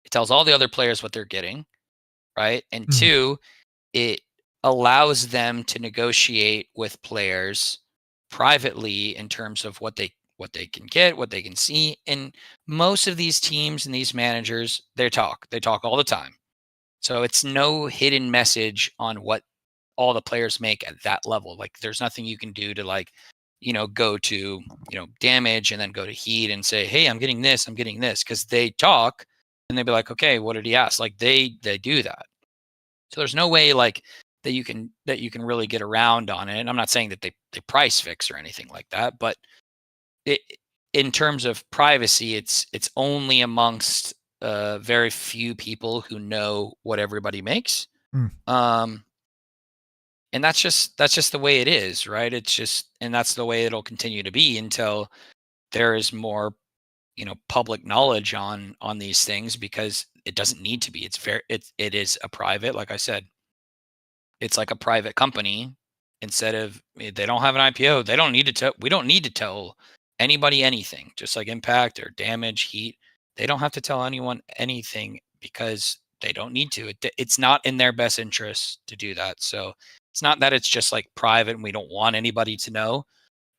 it tells all the other players what they're getting, right? And Mm. two, it allows them to negotiate with players privately in terms of what they can get, what they can see. And most of these teams and these managers, they talk all the time. So it's no hidden message on what all the players make at that level. Like there's nothing you can do to go to, damage and then go to heat and say, "Hey, I'm getting this," because they talk and they'd be like, "Okay, what did he ask?" Like they do that. So there's no way like that you can really get around on it. And I'm not saying that they price fix or anything like that, but it, in terms of privacy, it's only amongst very few people who know what everybody makes. Mm. Um, and that's just the way it is, right? And that's the way it'll continue to be until there is more public knowledge on these things, because it doesn't need to be. It is a private, like I said, it's like a private company. Instead of, they don't have an IPO, we don't need to tell anybody anything. Just like Impact or Damage, Heat, they don't have to tell anyone anything because they don't need to. It's not in their best interest to do that. So it's not that it's just like private and we don't want anybody to know,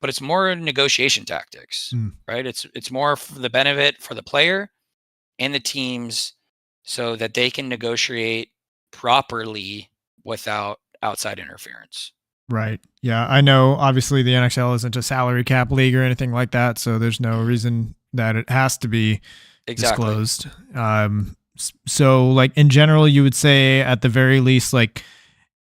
but it's more negotiation tactics, Mm. right? It's more for the benefit for the player and the teams, so that they can negotiate properly without outside interference. Right. Yeah. I know obviously the NHL isn't a salary cap league or anything like that. So there's no reason that it has to be Exactly. disclosed. So like in general, you would say at the very least, like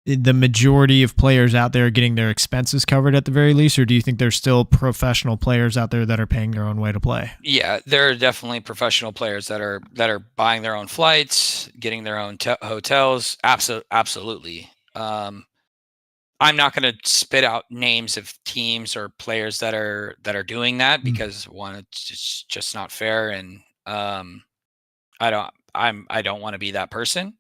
the majority of players out there are getting their expenses covered at the very least, or do you think there's still professional players out there that are paying their own way to play? Yeah, there are definitely professional players that are buying their own flights, getting their own hotels. Absolutely. I'm not going to spit out names of teams or players that are doing that, Mm. because one, it's just not fair, and I don't want to be that person.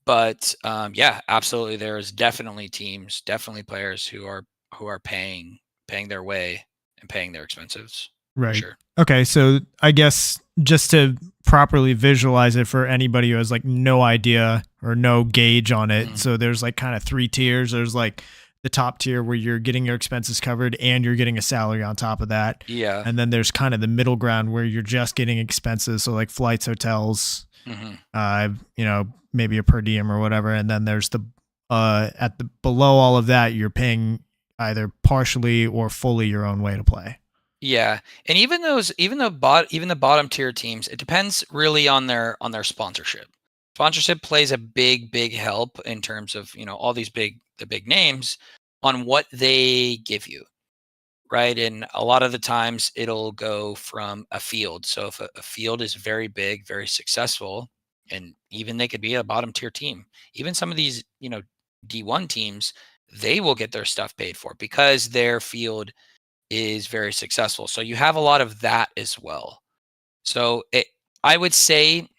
But yeah, absolutely, there is definitely teams, definitely players who are paying their way and paying their expenses for Right. sure. Okay. So I guess just to properly visualize it for anybody who has like no idea or no gauge on it. Mhm. So there's like kind of three tiers. There's like the top tier where you're getting your expenses covered and you're getting a salary on top of that. Yeah. And then there's kind of the middle ground where you're just getting expenses. So like flights, hotels, hmm maybe a per diem or whatever. And then there's the, at the below all of that, you're paying either partially or fully your own way to play. Yeah, and even the bottom tier teams, it depends really on their sponsorship. Sponsorship plays a big help in terms of all the big names on what they give you, right? And a lot of the times it'll go from a field. So if a field is very big, very successful, and even they could be a bottom tier team, even some of these D1 teams, they will get their stuff paid for because their field is very successful. So you have a lot of that as well. So I would say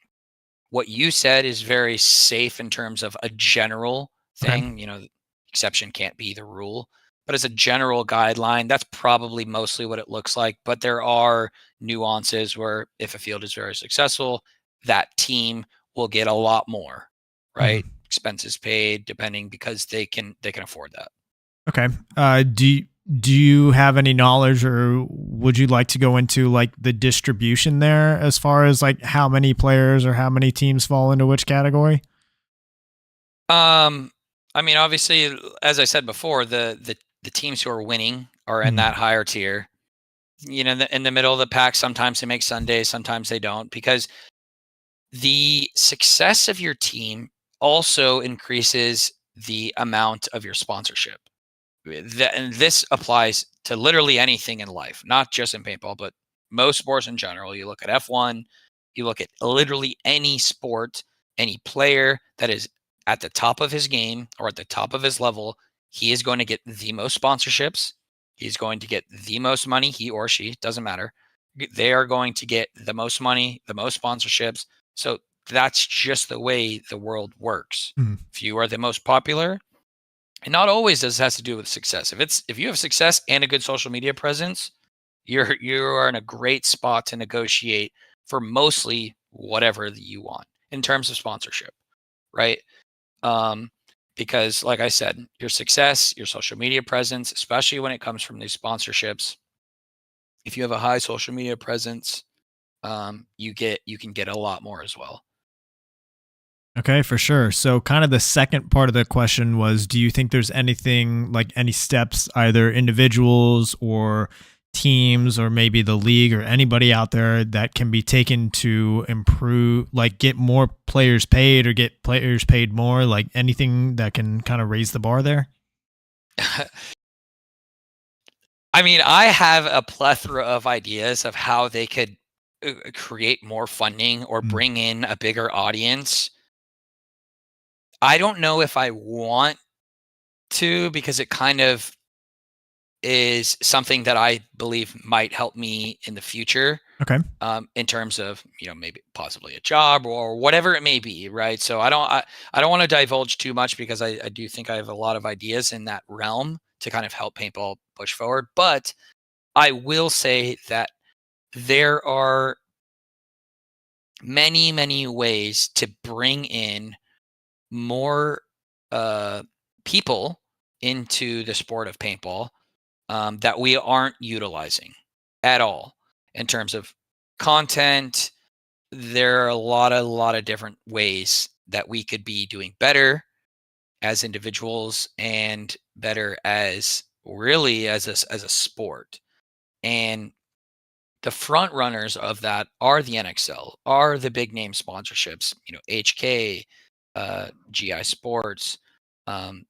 what you said is very safe in terms of a general Okay. thing. Exception can't be the rule. But as a general guideline, that's probably mostly what it looks like. But there are nuances where if a field is very successful, that team will get a lot more, right? Expenses paid, depending, because they can afford that. Okay. Do you have any knowledge, or would you like to go into like the distribution there as far as like how many players or how many teams fall into which category? I mean, obviously, as I said before, the teams who are winning are in that higher tier. You know, in the middle of the pack, sometimes they make Sundays, sometimes they don't, because the success of your team also increases the amount of your sponsorship. And this applies to literally anything in life, not just in paintball, but most sports in general. You look at F1, you look at literally any sport, any player that is at the top of his game or at the top of his level, he is going to get the most sponsorships. He's going to get the most money, he or she, doesn't matter. They are going to get the most money, the most sponsorships. So that's just the way the world works. If you are the most popular, and not always does has to do with success. If you have success and a good social media presence, you are in a great spot to negotiate for mostly whatever that you want in terms of sponsorship, right? Because like I said, your success, your social media presence, especially when it comes from these sponsorships, if you have a high social media presence, you can get a lot more as well. Okay, for sure. So, kind of the second part of the question was, do you think there's anything like any steps, either individuals or teams or maybe the league or anybody out there that can be taken to improve, like get more players paid or get players paid more, like anything that can kind of raise the bar there? I mean, I have a plethora of ideas of how they could create more funding or bring in a bigger audience. I don't know if I want to, because it kind of is something that I believe might help me in the future, Okay. in terms of, you know, maybe possibly a job or whatever it may be, right? So I don't want to divulge too much, because I do think I have a lot of ideas in that realm to kind of help paintball push forward. But I will say that there are many, many ways to bring in more people into the sport of paintball, that we aren't utilizing at all in terms of content. There are a lot of different ways that we could be doing better as individuals and better as really as a sport. And the front runners of that are the NXL, are the big name sponsorships, you know, HK, GI Sports,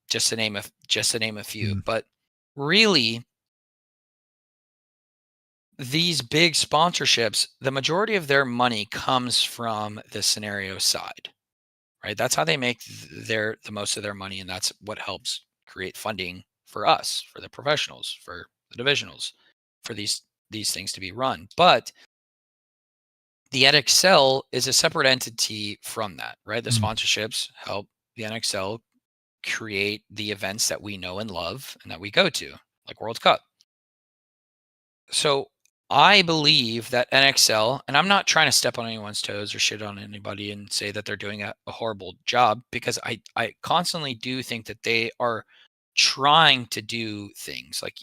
just to name a few. But really, these big sponsorships, the majority of their money comes from the scenario side, right? That's how they make the most of their money, and that's what helps create funding for us, for the professionals, for the divisionals, for these things to be run. But the NXL is a separate entity from that, right? The sponsorships help the NXL create the events that we know and love and that we go to, like World Cup. So I believe that NXL, and I'm not trying to step on anyone's toes or shit on anybody and say that they're doing a horrible job, because I constantly do think that they are trying to do things like,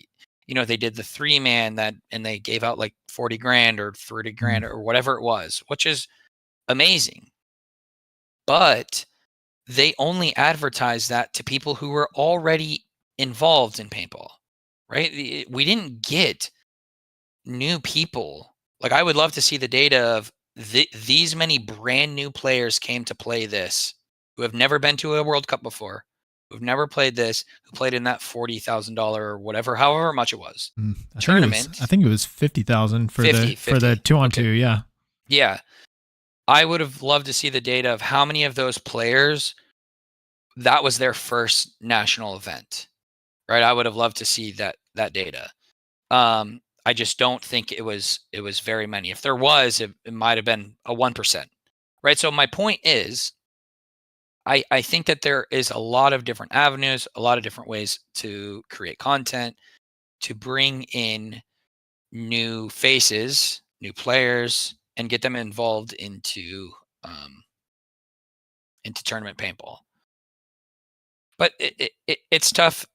you know, they did the 3-man that, and they gave out like 40 grand or 30 grand or whatever it was, which is amazing. But they only advertise that to people who were already involved in paintball, right? We didn't get new people. Like, I would love to see the data of these many brand new players came to play this, who have never been to a World Cup before, who've never played this, who played in that $40,000 or whatever, however much it was, tournament. I think it was 50,000 for 50, for the 2-on-2. okay. Yeah. Yeah. I would have loved to see the data of how many of those players that was their first national event, right? I would have loved to see that data. I just don't think it was very many. If there was, it might have been a 1%, right? So my point is, I think that there is a lot of different avenues, a lot of different ways to create content, to bring in new faces, new players, and get them involved into tournament paintball. But it's tough.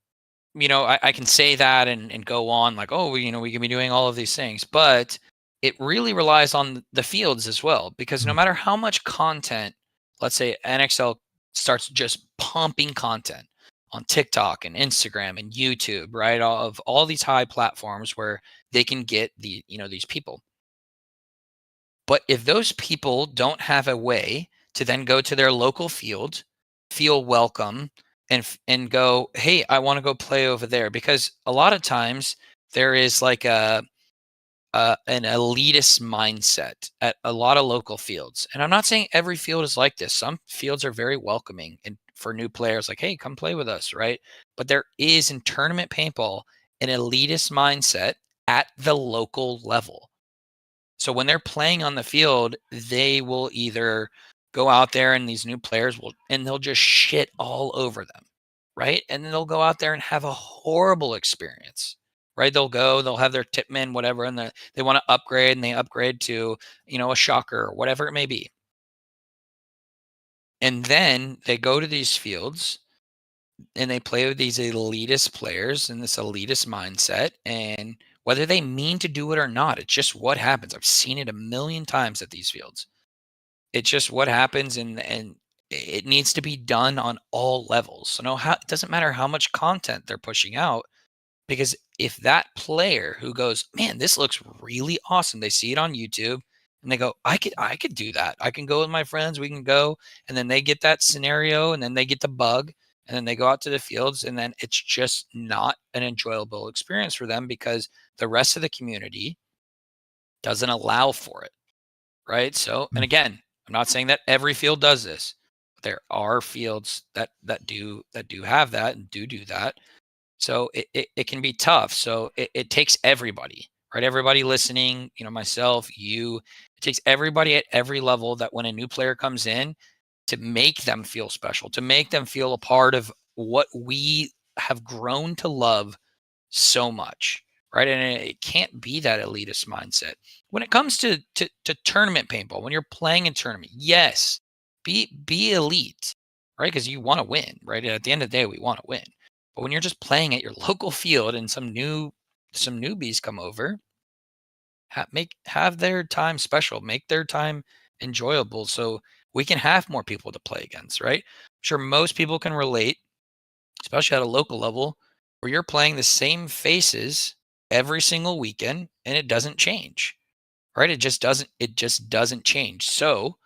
I can say that and go on like, oh, we can be doing all of these things, but it really relies on the fields as well, because no matter how much content, let's say NXL starts just pumping content on TikTok and Instagram and YouTube, right? Of all these high platforms where they can get these people. But if those people don't have a way to then go to their local field, feel welcome, and go, hey, I want to go play over there, because a lot of times there is like an elitist mindset at a lot of local fields. And I'm not saying every field is like this. Some fields are very welcoming and for new players, like, hey, come play with us, right? But there is in tournament paintball an elitist mindset at the local level. So when they're playing on the field, they will either go out there and these new players they'll just shit all over them, right? And then they'll go out there and have a horrible experience, right? They'll have their tipman, whatever, and they want to upgrade, and they upgrade to, a shocker or whatever it may be. And then they go to these fields and they play with these elitist players in this elitist mindset, and whether they mean to do it or not, it's just what happens. I've seen it a million times at these fields. It's just what happens, and it needs to be done on all levels. So it doesn't matter how much content they're pushing out, because if that player who goes, man, this looks really awesome, they see it on YouTube and they go, I could do that. I can go with my friends, we can go, and then they get that scenario, and then they get the bug, and then they go out to the fields, and then it's just not an enjoyable experience for them because the rest of the community doesn't allow for it, right? So, and again, I'm not saying that every field does this. There are fields that do have that and do that. So it can be tough. So it takes everybody, right? Everybody listening, myself, it takes everybody at every level, that when a new player comes in, to make them feel special, to make them feel a part of what we have grown to love so much, right? And it can't be that elitist mindset. When it comes to tournament paintball, when you're playing in tournament, yes, be elite, right? Because you want to win, right? At the end of the day, we want to win. But when you're just playing at your local field and some newbies come over, have their time special, make their time enjoyable, so we can have more people to play against, right? I'm sure most people can relate, especially at a local level, where you're playing the same faces every single weekend and it doesn't change, right? It just doesn't change. So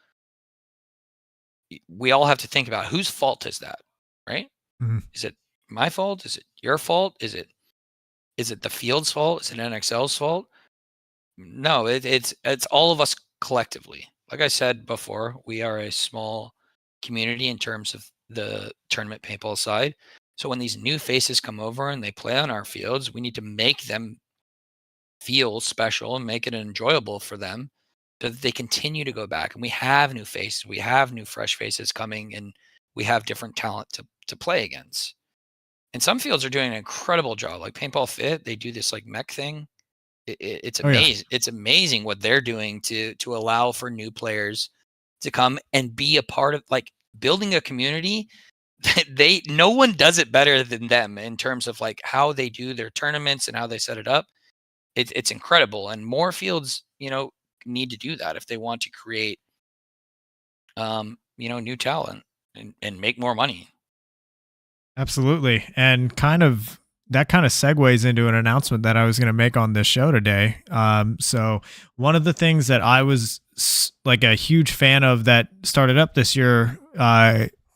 we all have to think about whose fault is that, right? Mm-hmm. Is it my fault? Is it your fault? Is it the field's fault? Is it NXL's fault? No, it's all of us collectively. Like I said before, we are a small community in terms of the tournament paintball side. So when these new faces come over and they play on our fields, we need to make them feel special and make it enjoyable for them, so that they continue to go back. And we have new faces, we have new fresh faces coming, and we have different talent to play against. And some fields are doing an incredible job, like Paintball Fit. They do this like mech thing. It's amazing. Yeah. It's amazing what they're doing to allow for new players to come and be a part of, like, building a community. No one does it better than them in terms of like how they do their tournaments and how they set it up. It's incredible, and more fields, need to do that if they want to create, new talent and make more money. Absolutely. And that kind of segues into an announcement that I was going to make on this show today. So one of the things that I was like a huge fan of that started up this year,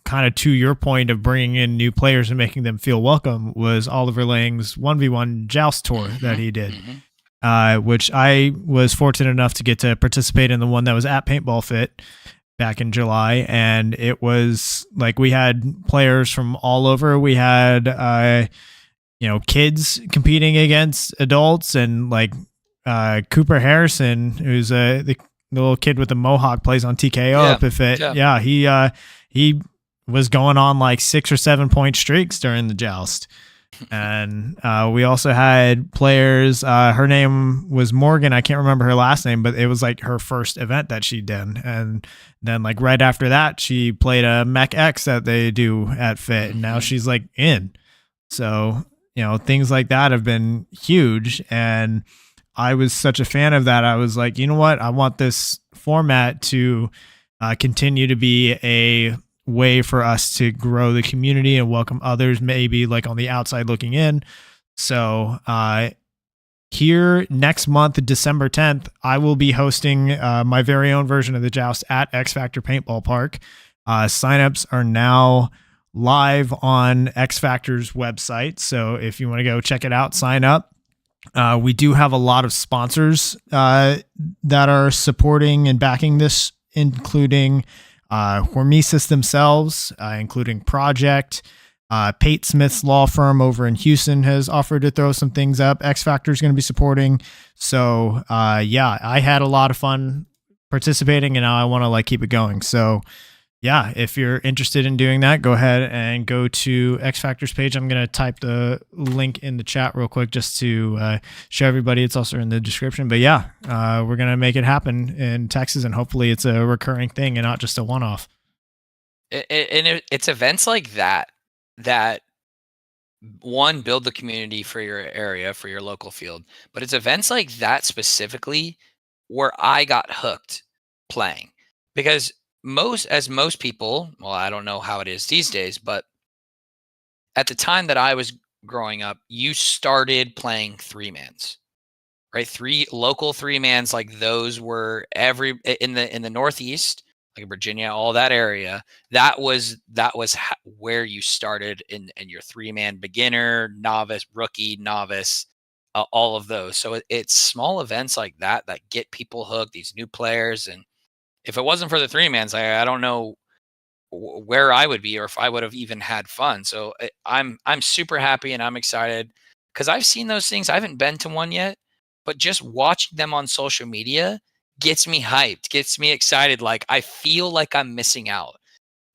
kind of to your point of bringing in new players and making them feel welcome, was Oliver Lang's 1v1 JOUST tour that he did, which I was fortunate enough to get to participate in, the one that was at Paintball Fit back in July. And it was like, we had players from all over. We had, kids competing against adults, and like Cooper Harrison, who's the little kid with the mohawk, plays on TKO up at Fit. Yeah, he was going on like 6 or 7 point streaks during the joust. And we also had players. Her name was Morgan. I can't remember her last name, but it was like her first event that she did. And then like right after that, she played a Mech X that they do at Fit, and now she's like in. So things like that have been huge, and I was such a fan of that. I was like, you know what? I want this format to continue to be a way for us to grow the community and welcome others, maybe like on the outside looking in. So here next month, December 10th, I will be hosting my very own version of the Joust at X Factor Paintball Park. Signups are now live on X Factor's website. So if you want to go check it out, sign up. We do have a lot of sponsors that are supporting and backing this, including Hormesis themselves, including Project. Pate Smith's law firm over in Houston has offered to throw some things up. X Factor is going to be supporting. So yeah, I had a lot of fun participating, and now I want to like keep it going. So yeah, if you're interested in doing that, go ahead and go to X Factor's page. I'm going to type the link in the chat real quick just to show everybody. It's also in the description. But yeah, we're going to make it happen in Texas, and hopefully it's a recurring thing and not just a one-off. It's events like that one, build the community for your area, for your local field. But it's events like that specifically where I got hooked playing, because most people, well, I don't know how it is these days, but at the time that I was growing up, you started playing 3-mans, right? Local 3-mans, like those were in the Northeast, like Virginia, all that area. That was where you started in your 3-man beginner, novice, rookie, novice, all of those. So it's small events like that get people hooked, these new players. And if it wasn't for the 3-mans, I don't know where I would be, or if I would have even had fun. So I'm super happy, and I'm excited because I've seen those things. I haven't been to one yet, but just watching them on social media gets me hyped, gets me excited. Like I feel like I'm missing out.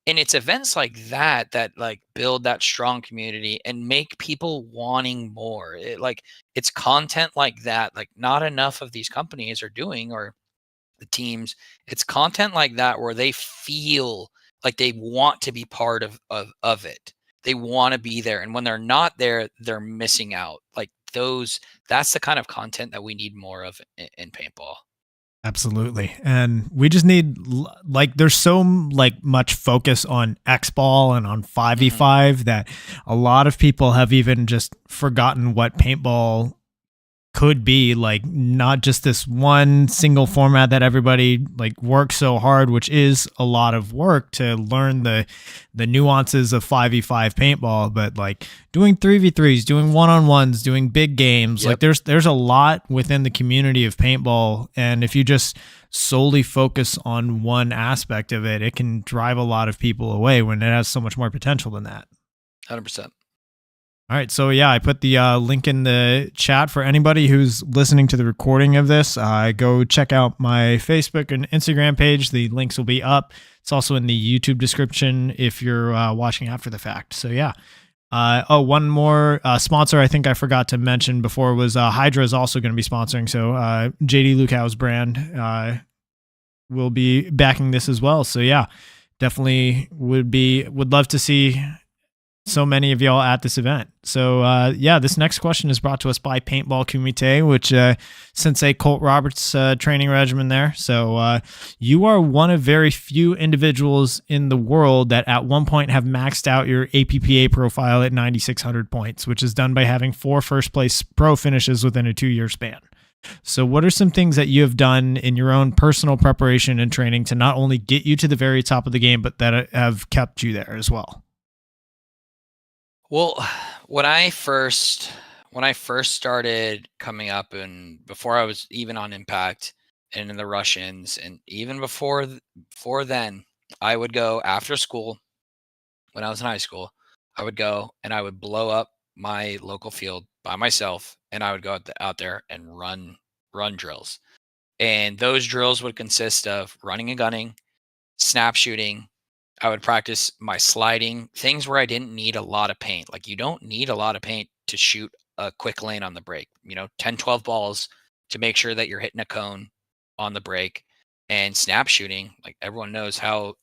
And it's events like that like build that strong community and make people wanting more. It's content like that, like not enough of these companies are doing, or the teams. It's content like that where they feel like they want to be part of it. They want to be there. And when they're not there, they're missing out. Like that's the kind of content that we need more of in paintball. Absolutely. And we just need, like, there's so like much focus on X ball and on 5v5 that a lot of people have even just forgotten what paintball could be. Like, not just this one single format that everybody like works so hard, which is a lot of work to learn the nuances of 5v5 paintball, but like doing 3v3s, doing one-on-ones, doing big games. Yep. Like there's a lot within the community of paintball, and if you just solely focus on one aspect of it, it can drive a lot of people away when it has so much more potential than that. 100%. All right. So yeah, I put the link in the chat for anybody who's listening to the recording of this. Go check out my Facebook and Instagram page. The links will be up. It's also in the YouTube description if you're watching after the fact. So yeah. One more sponsor I think I forgot to mention before was Hydra is also going to be sponsoring. So JD Lukow's brand will be backing this as well. So yeah, definitely would love to see so many of y'all at this event. So yeah, this next question is brought to us by Paintball Kumite, which Sensei Colt Roberts training regimen there. So you are one of very few individuals in the world that at one point have maxed out your APPA profile at 9,600 points, which is done by having 4 first place pro finishes within a 2-year span. So what are some things that you have done in your own personal preparation and training to not only get you to the very top of the game, but that have kept you there as well? Well, when I first started coming up, and before I was even on Impact and in the Russians, and even before then, I would go after school. When I was in high school, I would go and I would blow up my local field by myself, and I would go out there and run drills. And those drills would consist of running and gunning, snap shooting, I would practice my sliding, things where I didn't need a lot of paint. Like, you don't need a lot of paint to shoot a quick lane on the break. 10, 12 balls to make sure that you're hitting a cone on the break. And snap shooting, like everyone knows how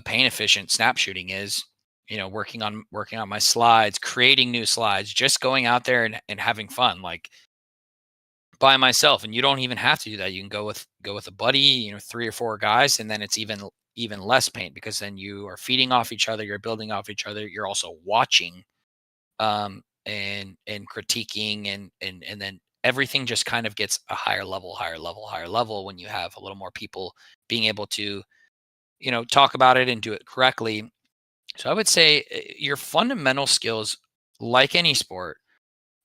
paint efficient snap shooting is. Working on my slides, creating new slides, just going out there and having fun, like by myself. And you don't even have to do that. You can go with a buddy, 3 or 4 guys, and then it's even less paint, because then you are feeding off each other, you're building off each other, you're also watching, and critiquing, and then everything just kind of gets a higher level when you have a little more people being able to talk about it and do it correctly. So I would say your fundamental skills, like any sport,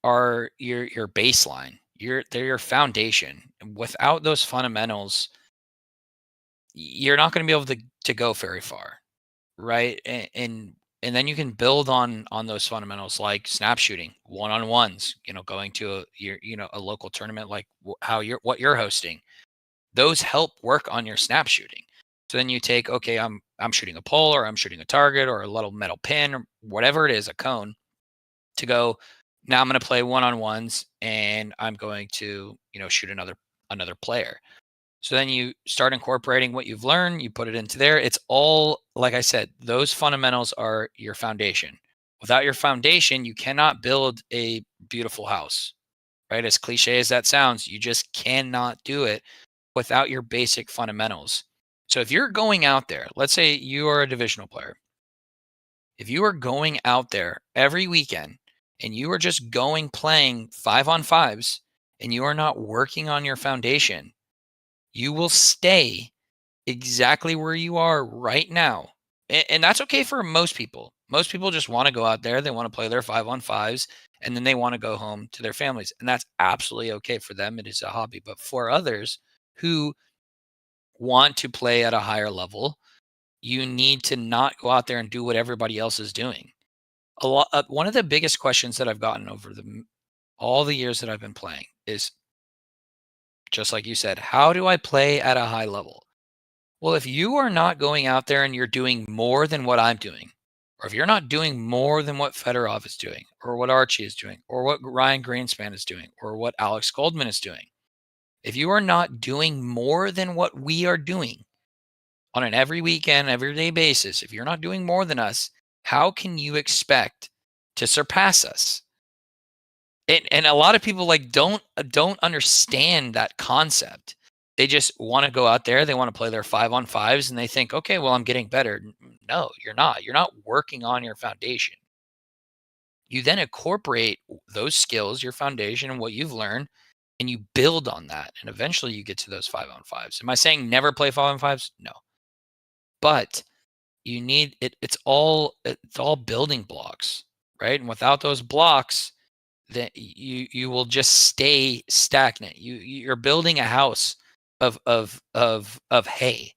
are your baseline. They're your foundation. Without those fundamentals, you're not going to be able to go very far, right? And then you can build on those fundamentals, like snap shooting, one-on-ones, going to a local tournament, like what you're hosting. Those help work on your snap shooting. So then you take, okay, I'm shooting a pole, or I'm shooting a target, or a little metal pin, or whatever it is, a cone, to go, now I'm going to play one-on-ones, and I'm going to, shoot another player. So then you start incorporating what you've learned, you put it into there. It's all, like I said, those fundamentals are your foundation. Without your foundation, you cannot build a beautiful house, right? As cliche as that sounds, you just cannot do it without your basic fundamentals. So if you're going out there, let's say you are a divisional player. If you are going out there every weekend and you are just playing 5-on-5s, and you are not working on your foundation, you will stay exactly where you are right now. And that's okay for most people. Most people just want to go out there, they want to play their 5-on-5s, and then they want to go home to their families. And that's absolutely okay for them. It is a hobby. But for others who want to play at a higher level, you need to not go out there and do what everybody else is doing. One of the biggest questions that I've gotten over all the years that I've been playing is, just like you said, how do I play at a high level? Well, if you are not going out there and you're doing more than what I'm doing, or if you're not doing more than what Fedorov is doing, or what Archie is doing, or what Ryan Greenspan is doing, or what Alex Goldman is doing, if you are not doing more than what we are doing on an every weekend, everyday basis, if you're not doing more than us, how can you expect to surpass us? And a lot of people don't understand that concept. They just want to go out there, they want to play their 5-on-5s, and they think, okay, well, I'm getting better. No, you're not. You're not working on your foundation. You then incorporate those skills, your foundation, and what you've learned, and you build on that. And eventually you get to those 5-on-5s. Am I saying never play 5-on-5s? No. But you need it. It's all building blocks, right? And without those blocks, then you will just stay stagnant. You're building a house of hay,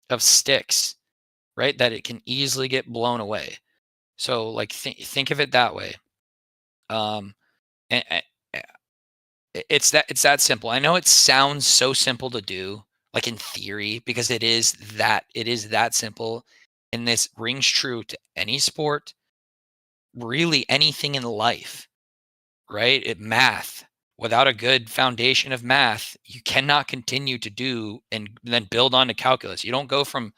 of sticks, right? That it can easily get blown away. So like think of it that way. And it's that simple. I know it sounds so simple to do, like in theory, because it is that simple. And this rings true to any sport, really anything in life, right? Math. Without a good foundation of math, you cannot continue to do and then build on to calculus. You don't go from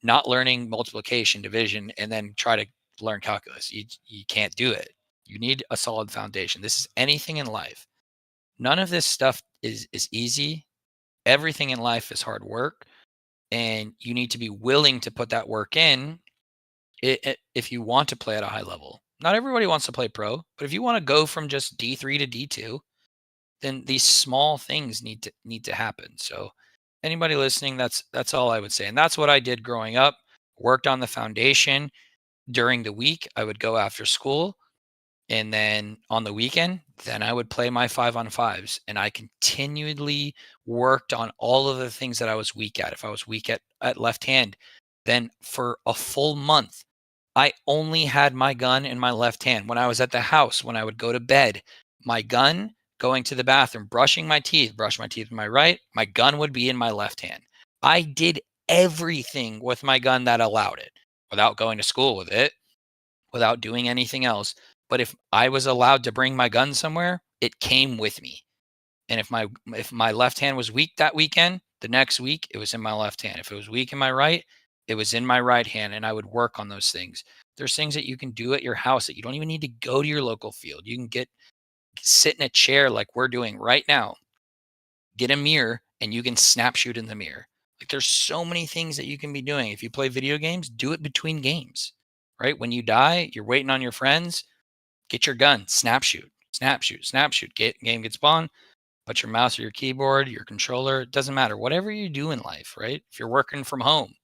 not learning multiplication, division, and then try to learn calculus. You can't do it. You need a solid foundation. This is anything in life. None of this stuff is easy. Everything in life is hard work, and you need to be willing to put that work in if you want to play at a high level. Not everybody wants to play pro, but if you want to go from just D3 to D2, then these small things need to happen. So anybody listening, that's all I would say. And that's what I did growing up. Worked on the foundation. During the week, I would go after school, and then on the weekend, then I would play my 5-on-5s, and I continually worked on all of the things that I was weak at. If I was weak at left hand, then for a full month, I only had my gun in my left hand. When I was at the house, when I would go to bed, my gun, going to the bathroom, brush my teeth with my right, my gun would be in my left hand. I did everything with my gun that allowed it, without going to school with it, without doing anything else. But if I was allowed to bring my gun somewhere, it came with me. And if my left hand was weak that weekend, the next week it was in my left hand. If it was weak in my right, it was in my right hand, and I would work on those things. There's things that you can do at your house that you don't even need to go to your local field. You can sit in a chair like we're doing right now, get a mirror, and you can snap shoot in the mirror. Like, there's so many things that you can be doing. If you play video games, do it between games, right? When you die, you're waiting on your friends, get your gun, snap shoot, snap shoot, snap shoot. Game gets spawned, put your mouse or your keyboard, your controller, it doesn't matter. Whatever you do in life, right? If you're working from home,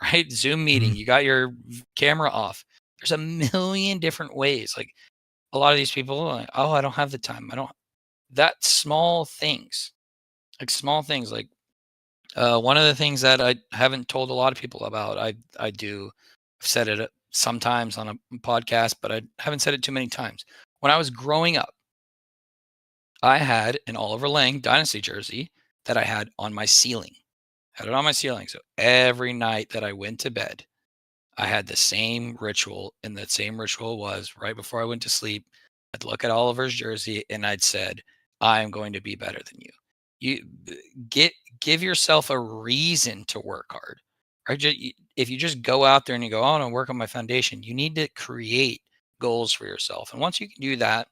right? Zoom meeting, you got your camera off. There's a million different ways. Like, a lot of these people are like, oh, I don't have the time. That small things, like one of the things that I haven't told a lot of people about, I've said it sometimes on a podcast, but I haven't said it too many times. When I was growing up, I had an Oliver Lang Dynasty jersey that I had on my ceiling. Had it on my ceiling. So every night that I went to bed, I had the same ritual, and that same ritual was right before I went to sleep, I'd look at Oliver's jersey and I'd said, I'm going to be better than you. Give yourself a reason to work hard. Right? If you just go out there and you go, oh, I want to work on my foundation, you need to create goals for yourself. And once you can do that,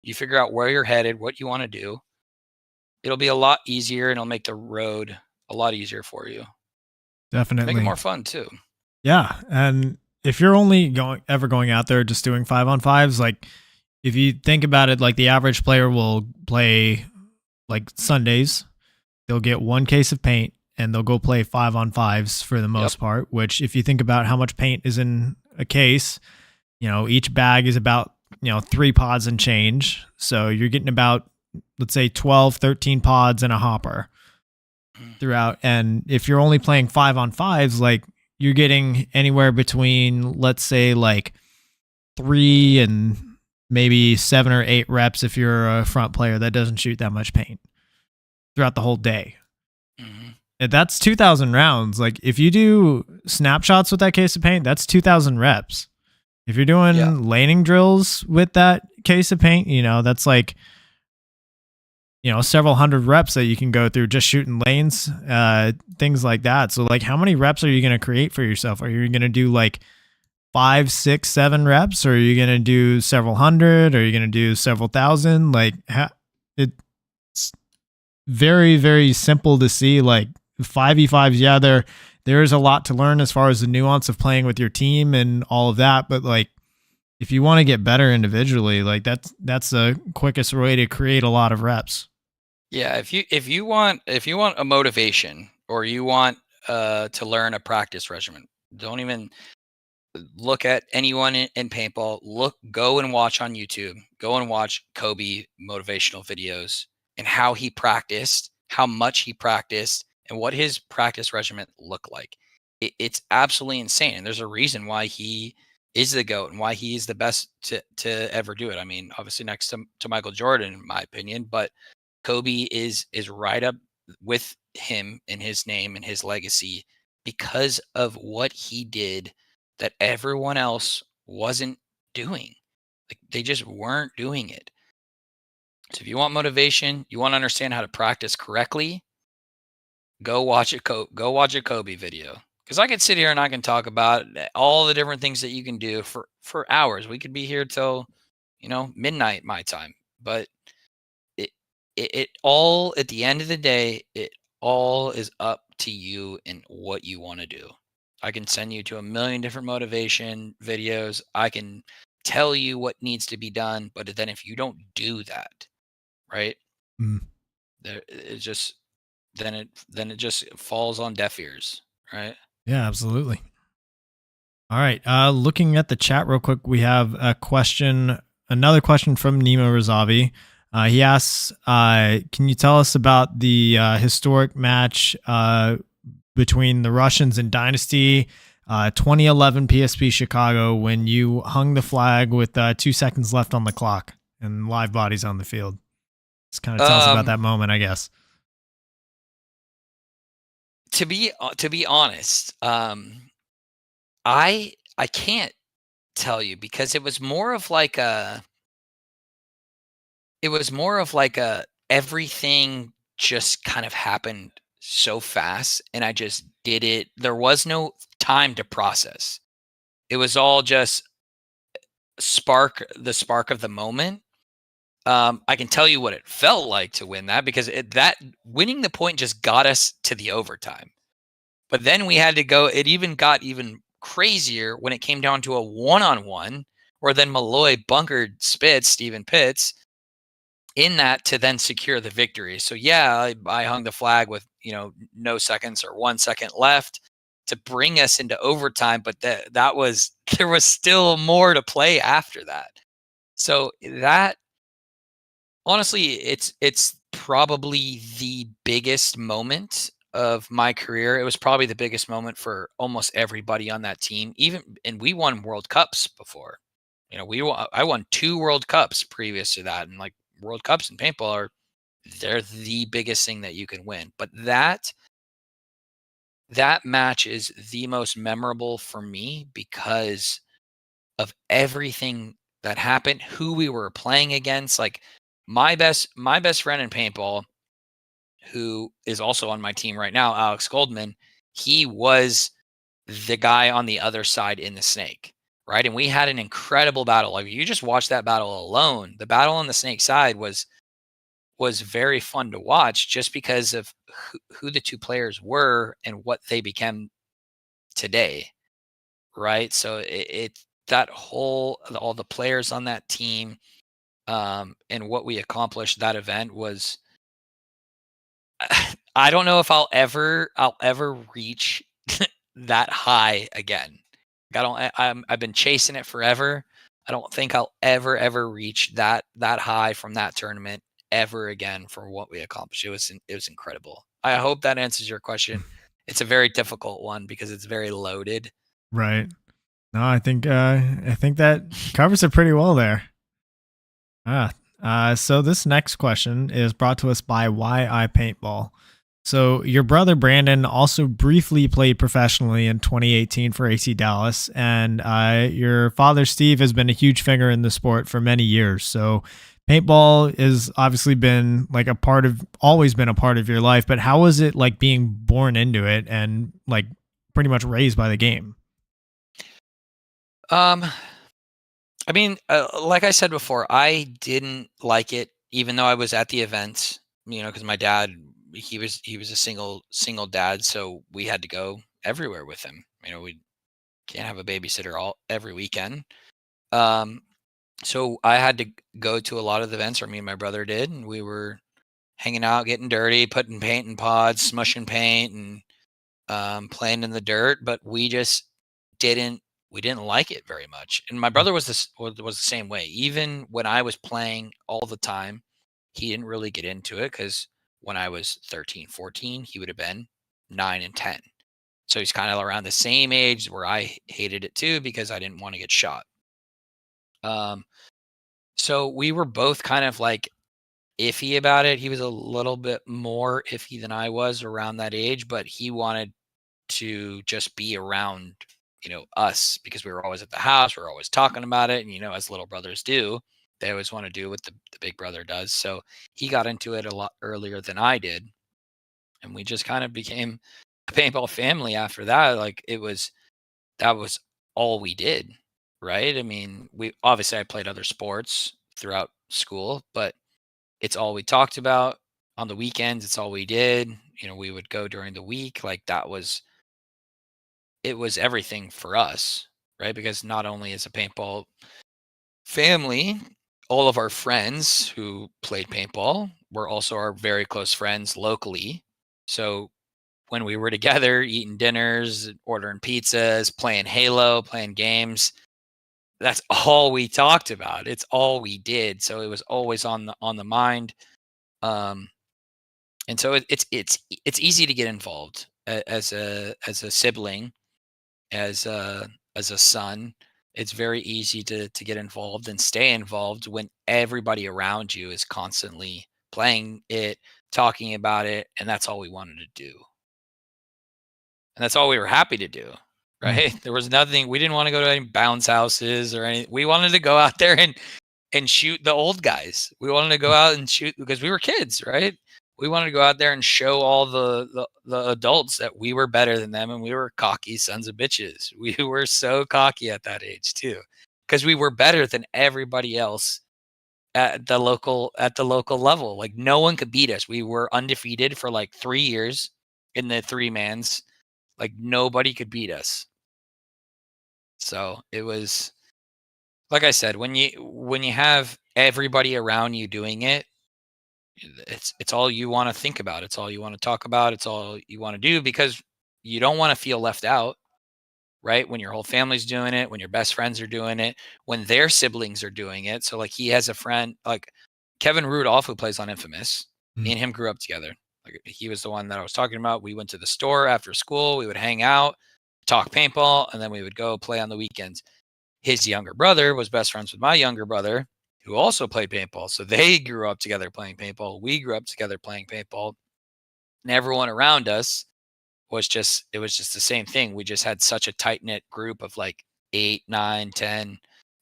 you figure out where you're headed, what you want to do, it'll be a lot easier, and it'll make the road a lot easier for you. Definitely. Make it more fun too. Yeah. And if you're only ever going out there just doing 5-on-5s, like, if you think about it, like, the average player will play like Sundays, they'll get one case of paint and they'll go play 5-on-5s for the most part, which, if you think about how much paint is in a case, each bag is about, 3 pods and change. So you're getting about, let's say, 12, 13 pods in a hopper throughout. And if you're only playing 5-on-5s, like, you're getting anywhere between, let's say, like 3 and maybe 7 or 8 reps if you're a front player that doesn't shoot that much paint throughout the whole day. And that's 2,000 rounds. Like, if you do snapshots with that case of paint, that's 2,000 reps. If you're doing laning drills with that case of paint, that's like, several hundred reps that you can go through just shooting lanes, things like that. So, like, how many reps are you going to create for yourself? Are you going to do like 5, 6, 7 reps? Or are you going to do several hundred? Or are you going to do several thousand? Like, it's very, very simple to see. Like, 5v5s, yeah, there is a lot to learn as far as the nuance of playing with your team and all of that. But, like, if you want to get better individually, like, that's the quickest way to create a lot of reps. Yeah, if you want a motivation, or you want to learn a practice regimen, don't even look at anyone in paintball. Go and watch on YouTube. Go and watch Kobe motivational videos and how he practiced, how much he practiced, and what his practice regimen looked like. It's absolutely insane. And there's a reason why he is the GOAT and why he's the best to ever do it. I mean, obviously next to Michael Jordan, in my opinion, but Kobe is right up with him in his name and his legacy because of what he did that everyone else wasn't doing. Like, they just weren't doing it. So if you want motivation, you want to understand how to practice correctly, go watch a Kobe video. Because I could sit here and I can talk about all the different things that you can do for hours. We could be here till, midnight my time. But it all, at the end of the day, it all is up to you and what you want to do. I can send you to a million different motivation videos. I can tell you what needs to be done, but then if you don't do that, right? It just falls on deaf ears, right? Yeah, absolutely. All right. Looking at the chat real quick, we have another question from Nemo Razavi. He asks, can you tell us about the historic match between the Russians and Dynasty, 2011 PSP Chicago, when you hung the flag with 2 seconds left on the clock and live bodies on the field? Just kind of tell us about that moment, I guess. to be honest, I can't tell you because it was more of like a everything just kind of happened so fast and I just did it. There was no time to process. It was all just the spark of the moment. I can tell you what it felt like to win that because that winning the point just got us to the overtime. But then we had to go. It even got even crazier when it came down to a one-on-one, where then Malloy bunkered Stephen Pitts, in that to then secure the victory. So yeah, I hung the flag with no seconds or 1 second left to bring us into overtime, but that was there was still more to play after that. So that honestly, it's probably the biggest moment of my career. It was probably the biggest moment for almost everybody on that team. And we won World Cups before. I won 2 World Cups previous to that, and like World Cups in paintball they're the biggest thing that you can win. But that match is the most memorable for me because of everything that happened, who we were playing against. Like my best friend in paintball, who is also on my team right now, Alex Goldman, he was the guy on the other side in the snake, right? And we had an incredible battle. Like you just watch that battle alone. The battle on the snake side was very fun to watch just because of who the two players were and what they became today, right? So it that whole all the players on that team, and what we accomplished that event was I don't know if I'll ever reach that high again. I've been chasing it forever. I don't think I'll ever reach that high from that tournament ever again for what we accomplished. It was incredible. I hope that answers your question. It's a very difficult one because it's very loaded. Right. No, I think that covers it pretty well there. So this next question is brought to us by YI Paintball. So your brother Brandon also briefly played professionally in 2018 for AC Dallas, and your father Steve has been a huge figure in the sport for many years. So paintball has obviously been like always been a part of your life. But how was it like being born into it and like pretty much raised by the game? Um, I mean, like I said before, I didn't like it, even though I was at the event. Because my dad, he was a single dad, so we had to go everywhere with him. We can't have a babysitter every weekend. So I had to go to a lot of the events, or me and my brother did, and we were hanging out, getting dirty, putting paint in pods, smushing paint, and playing in the dirt. But we didn't like it very much. And my brother was the same way. Even when I was playing all the time, he didn't really get into it because when I was 13, 14, he would have been 9 and 10. So he's kind of around the same age where I hated it too because I didn't want to get shot. Um, so we were both kind of like iffy about it. He was a little bit more iffy than I was around that age, but he wanted to just be around, us because we were always at the house. We were always talking about it. And, as little brothers do, they always want to do what the big brother does. So he got into it a lot earlier than I did. And we just kind of became a paintball family after that. Like that was all we did. Right. I mean, I played other sports throughout school, but it's all we talked about on the weekends. It's all we did. We would go during the week. Like it was everything for us, right? Because not only is a paintball family, all of our friends who played paintball were also our very close friends locally. So when we were together, eating dinners, ordering pizzas, playing Halo, playing games, that's all we talked about. It's all we did. So it was always on the mind. Um, and so it's easy to get involved as a sibling, as a son. It's very easy to get involved and stay involved when everybody around you is constantly playing it, talking about it, and that's all we wanted to do. and that's all we were happy to do, right? There was nothing. We didn't want to go to any bounce houses or anything. We wanted to go out there and shoot the old guys. We wanted to go out and shoot because we were kids, right? We wanted to go out there and show all the adults that we were better than them, and we were cocky sons of bitches. We were so cocky at that age too, because we were better than everybody else at the local level. Like no one could beat us. We were undefeated for like 3 years in the 3-mans. Like nobody could beat us. So it was, like I said, when you have everybody around you doing it, it's all you want to think about. It's all you want to talk about. It's all you want to do, because you don't want to feel left out, right? When your whole family's doing it, when your best friends are doing it, when their siblings are doing it. So like he has a friend like Kevin Rudolph, who plays on Infamous. Me and him grew up together. Like he was the one that I was talking about. We went to the store after school. We would hang out, talk paintball, and then we would go play on the weekends. His younger brother was best friends with my younger brother, who also played paintball. So they grew up together playing paintball. We grew up together playing paintball. And everyone around us was just the same thing. We just had such a tight-knit group of like 8, 9, 10.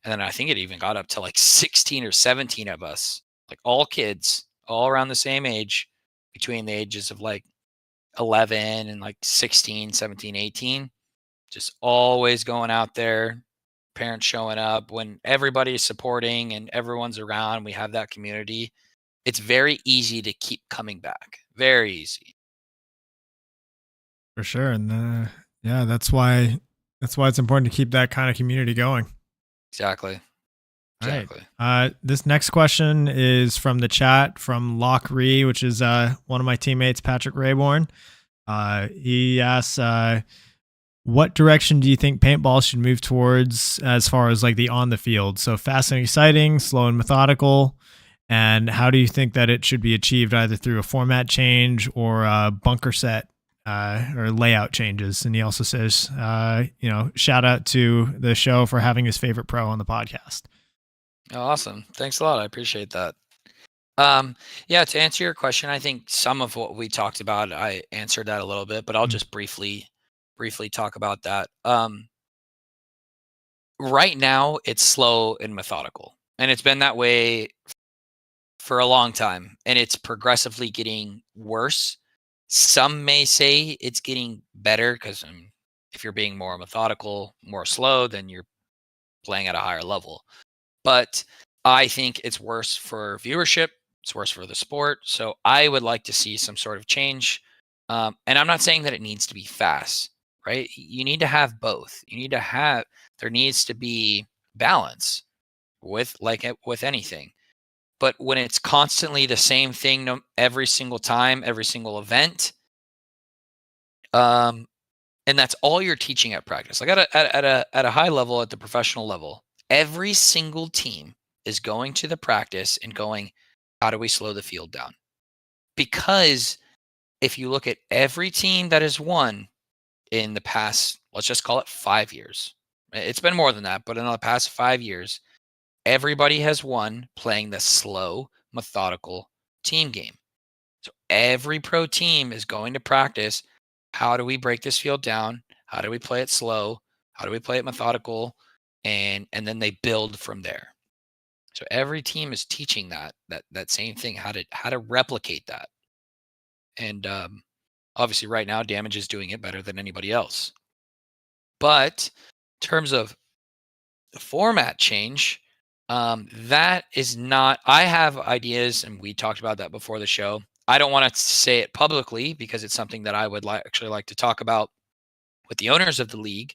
And then I think it even got up to like 16 or 17 of us, like all kids, all around the same age, between the ages of like 11 and like 16, 17, 18. Just always going out there, parents showing up. When everybody's supporting and everyone's around, we have that community. It's very easy to keep coming back. Very easy. For sure. And yeah, that's why it's important to keep that kind of community going. Exactly. Right. This next question is from the chat from Locke Ree, which is one of my teammates, Patrick Rayborn. He asks, what direction do you think paintball should move towards as far as like the on the field? So fast and exciting, slow and methodical. And how do you think that it should be achieved, either through a format change or a bunker set or layout changes? And he also says, shout out to the show for having his favorite pro on the podcast. Oh, awesome. Thanks a lot. I appreciate that. Yeah, to answer your question, I think some of what we talked about, I answered that a little bit, but I'll just briefly talk about that. Right now it's slow and methodical, and it's been that way for a long time, and it's progressively getting worse. Some may say it's getting better because if you're being more methodical, more slow, then you're playing at a higher level. But I think it's worse for viewership. It's worse for the sport. So I would like to see some sort of change. And I'm not saying that it needs to be fast, right? You need to have both. There needs to be balance with anything. But when it's constantly the same thing every single time, every single event, and that's all you're teaching at practice, like at a high level, at the professional level, every single team is going to the practice and going, how do we slow the field down? Because if you look at every team that has won in the past, let's just call it 5 years. It's been more than that, but in the past 5 years, everybody has won playing the slow, methodical team game. So every pro team is going to practice, how do we break this field down? How do we play it slow? How do we play it methodical? And then they build from there. So every team is teaching that same thing, how to replicate that. And obviously right now Damage is doing it better than anybody else. But in terms of the format change, that is not, I have ideas, and we talked about that before the show. I don't want to say it publicly because it's something that I would actually like to talk about with the owners of the league,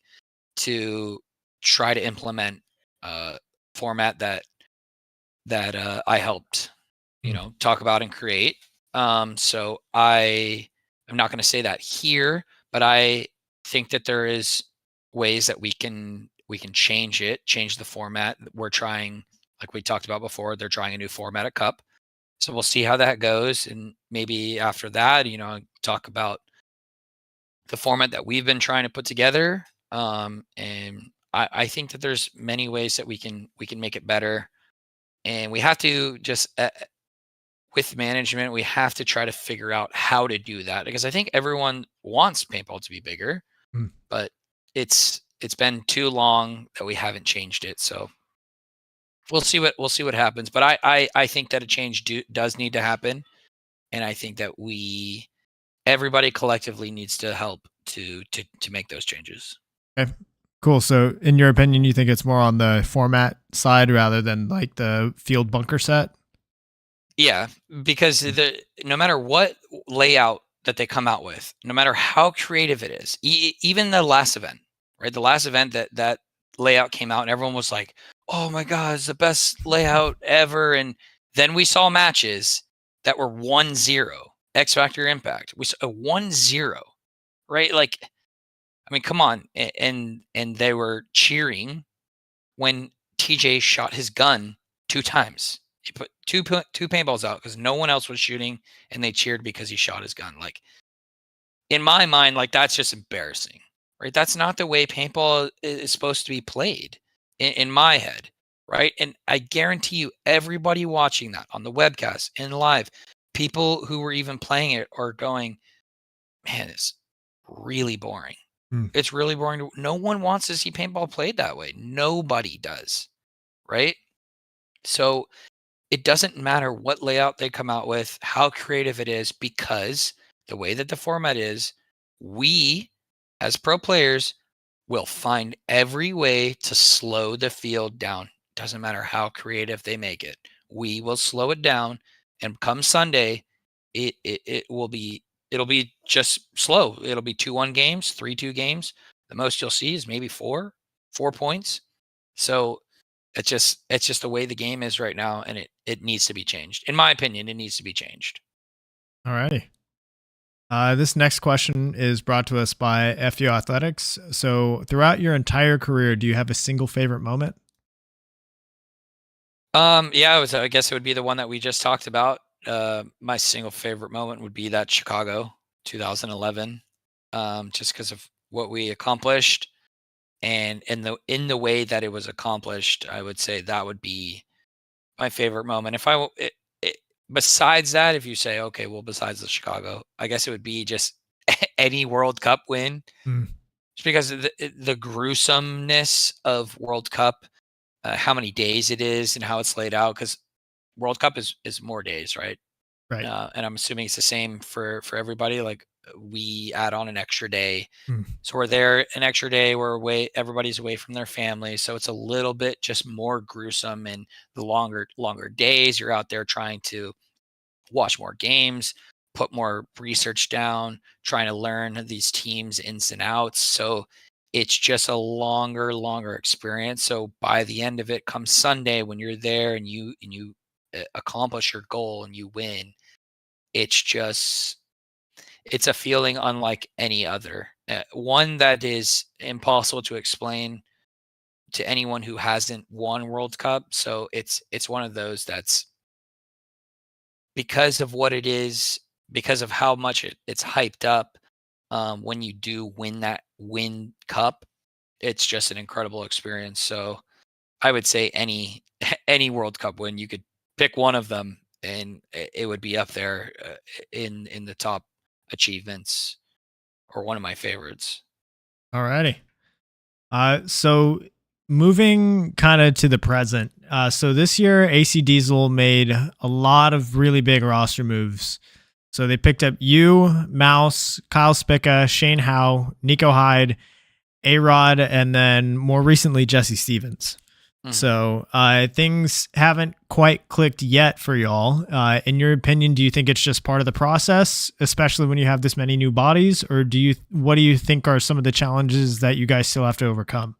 to try to implement a format that I helped, talk about and create. So I am not going to say that here, but I think that there is ways that we can change the format. We're trying, like we talked about before, they're trying a new format at Cup. So we'll see how that goes. And maybe after that, talk about the format that we've been trying to put together. And I think that there's many ways that we can make it better. And we have to just with management, we have to try to figure out how to do that, because I think everyone wants paintball to be bigger, but it's been too long that we haven't changed it. So we'll see what happens. But I think that a change does need to happen, and I think that everybody collectively needs to help to make those changes. Okay, cool. So, in your opinion, you think it's more on the format side rather than like the field bunker set? Yeah, because no matter what layout that they come out with, no matter how creative it is, even the last event, right? The last event that layout came out and everyone was like, "Oh my god, it's the best layout ever!" And then we saw matches that were 1-0 X Factor Impact. We saw a 1-0, right? Like, I mean, come on, and they were cheering when TJ shot his gun 2 times. He put two paintballs out because no one else was shooting, and they cheered because he shot his gun. Like, in my mind, like, that's just embarrassing, right? That's not the way paintball is supposed to be played in my head, right? And I guarantee you, everybody watching that on the webcast and live, people who were even playing it are going, "Man, it's really boring." It's really boring. No one wants to see paintball played that way. Nobody does, right? So it doesn't matter what layout they come out with, how creative it is, because the way that the format is, we as pro players will find every way to slow the field down. Doesn't matter how creative they make it. We will slow it down, and come Sunday, it'll be just slow. It'll be 2-1 games, 3-2 games. The most you'll see is maybe 4 points. So it's just the way the game is right now, and it needs to be changed. In my opinion, it needs to be changed. Alrighty. This next question is brought to us by FU Athletics. So, throughout your entire career, do you have a single favorite moment? Yeah, I guess it would be the one that we just talked about. My single favorite moment would be that Chicago 2011, just because of what we accomplished, and in the way that it was accomplished. I would say that would be my favorite moment. Besides that, if you say, okay, well, besides the Chicago, I guess it would be just any World Cup win, just because of the gruesomeness of World Cup, how many days it is and how it's laid out. Because World Cup is more days, right? Right. And I'm assuming it's the same for everybody. Like, we add on an extra day, so we're there an extra day. We're away. Everybody's away from their family, so it's a little bit just more gruesome. And the longer days, you're out there trying to watch more games, put more research down, trying to learn these teams ins and outs. So it's just a longer experience. So by the end of it, come Sunday, when you're there and you accomplish your goal and you win, it's a feeling unlike any other. One that is impossible to explain to anyone who hasn't won World Cup. So it's one of those that's, because of what it is, because of how much it's hyped up. When you do win cup, it's just an incredible experience. So I would say any World Cup win, you could pick one of them, and it would be up there in the top achievements, or one of my favorites. Alrighty. So moving kind of to the present. So this year, AC Diesel made a lot of really big roster moves. So they picked up you, Mouse, Kyle Spica, Shane Howe, Nico Hyde, A-Rod, and then more recently, Jesse Stevens. So things haven't quite clicked yet for y'all. In your opinion, do you think it's just part of the process, especially when you have this many new bodies, or what do you think are some of the challenges that you guys still have to overcome?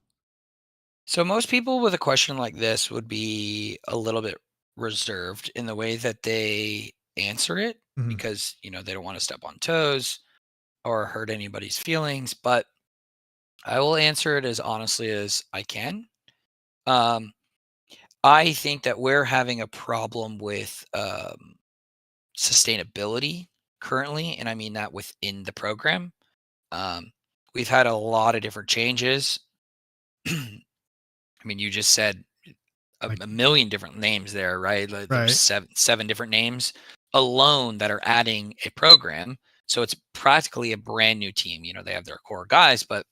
So most people with a question like this would be a little bit reserved in the way that they answer it, because they don't want to step on toes or hurt anybody's feelings. But I will answer it as honestly as I can. I think that we're having a problem with sustainability currently, and I mean that within the program. We've had a lot of different changes. I mean, you just said a million different names there, right? Like, there's seven different names. alone that are adding a program. So it's practically a brand new team. They have their core guys, but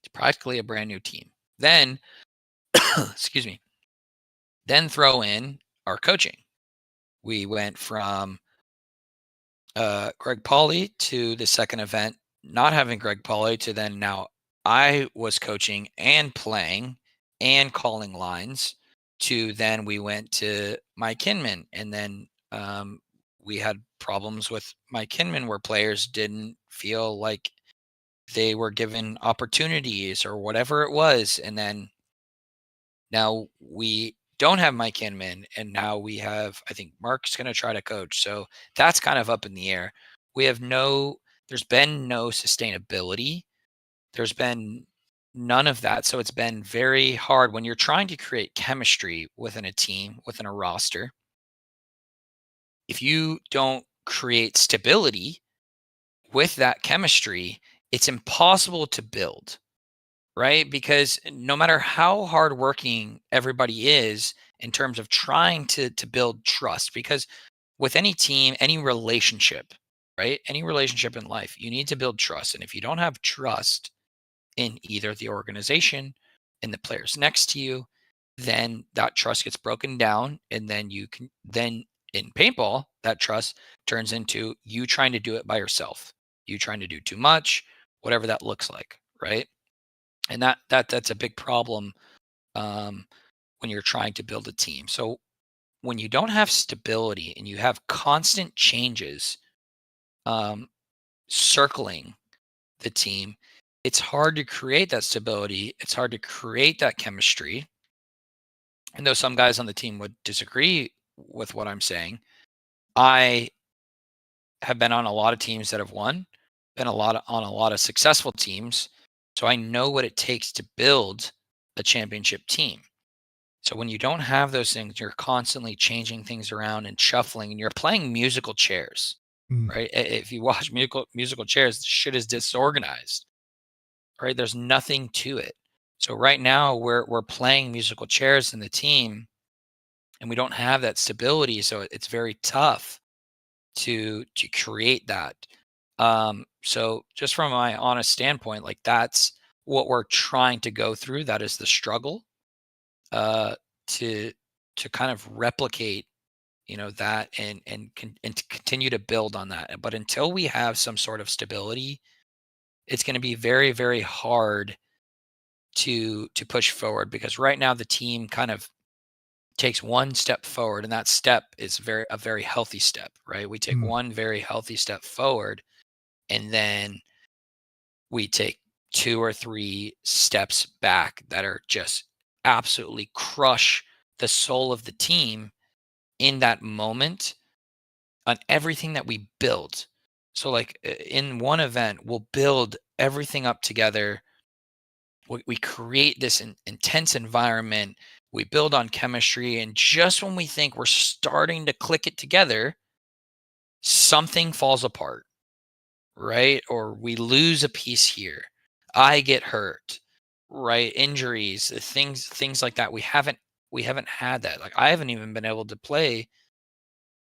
it's practically a brand new team. Then, excuse me, then throw in our coaching. We went from Greg Pauly to the second event, not having Greg Pauly, to then now I was coaching and playing and calling lines, to then we went to Mike Kinman. And then we had problems with Mike Kinman where players didn't feel like they were given opportunities or whatever it was. And then now we don't have Mike Hinman, and now we have, I think Mark's going to try to coach. So that's kind of up in the air. There's been no sustainability. There's been none of that. So it's been very hard when you're trying to create chemistry within a team, within a roster. If you don't create stability with that chemistry, it's impossible to build. Right? Because no matter how hardworking everybody is in terms of trying to build trust, because with any team, any relationship, right? Any relationship in life, you need to build trust. And if you don't have trust in either the organization and the players next to you, then that trust gets broken down. And then then in paintball, that trust turns into you trying to do it by yourself, you trying to do too much, whatever that looks like, right? And that's a big problem when you're trying to build a team. So when you don't have stability and you have constant changes circling the team, it's hard to create that stability. It's hard to create that chemistry. And though some guys on the team would disagree with what I'm saying, I have been on a lot of teams that have won, been on a lot of successful teams. So I know what it takes to build a championship team. So when you don't have those things, you're constantly changing things around and shuffling, and you're playing musical chairs, right? If you watch musical chairs, shit is disorganized, right? There's nothing to it. So right now we're playing musical chairs in the team, and we don't have that stability. So it's very tough to create that. So just from my honest standpoint, like that's what we're trying to go through. That is the struggle to kind of replicate, that and to continue to build on that. But until we have some sort of stability, it's going to be very, very hard to push forward, because right now the team kind of takes one step forward, and that step is a very healthy step, right? We take one very healthy step forward, and then we take 2 or 3 steps back that are just absolutely crush the soul of the team in that moment on everything that we build. So like in one event, we'll build everything up together. We create this intense environment. We build on chemistry. And just when we think we're starting to click it together, something falls apart, right? Or we lose a piece here. I get hurt, right? Injuries, things like that. We haven't had that. Like I haven't even been able to play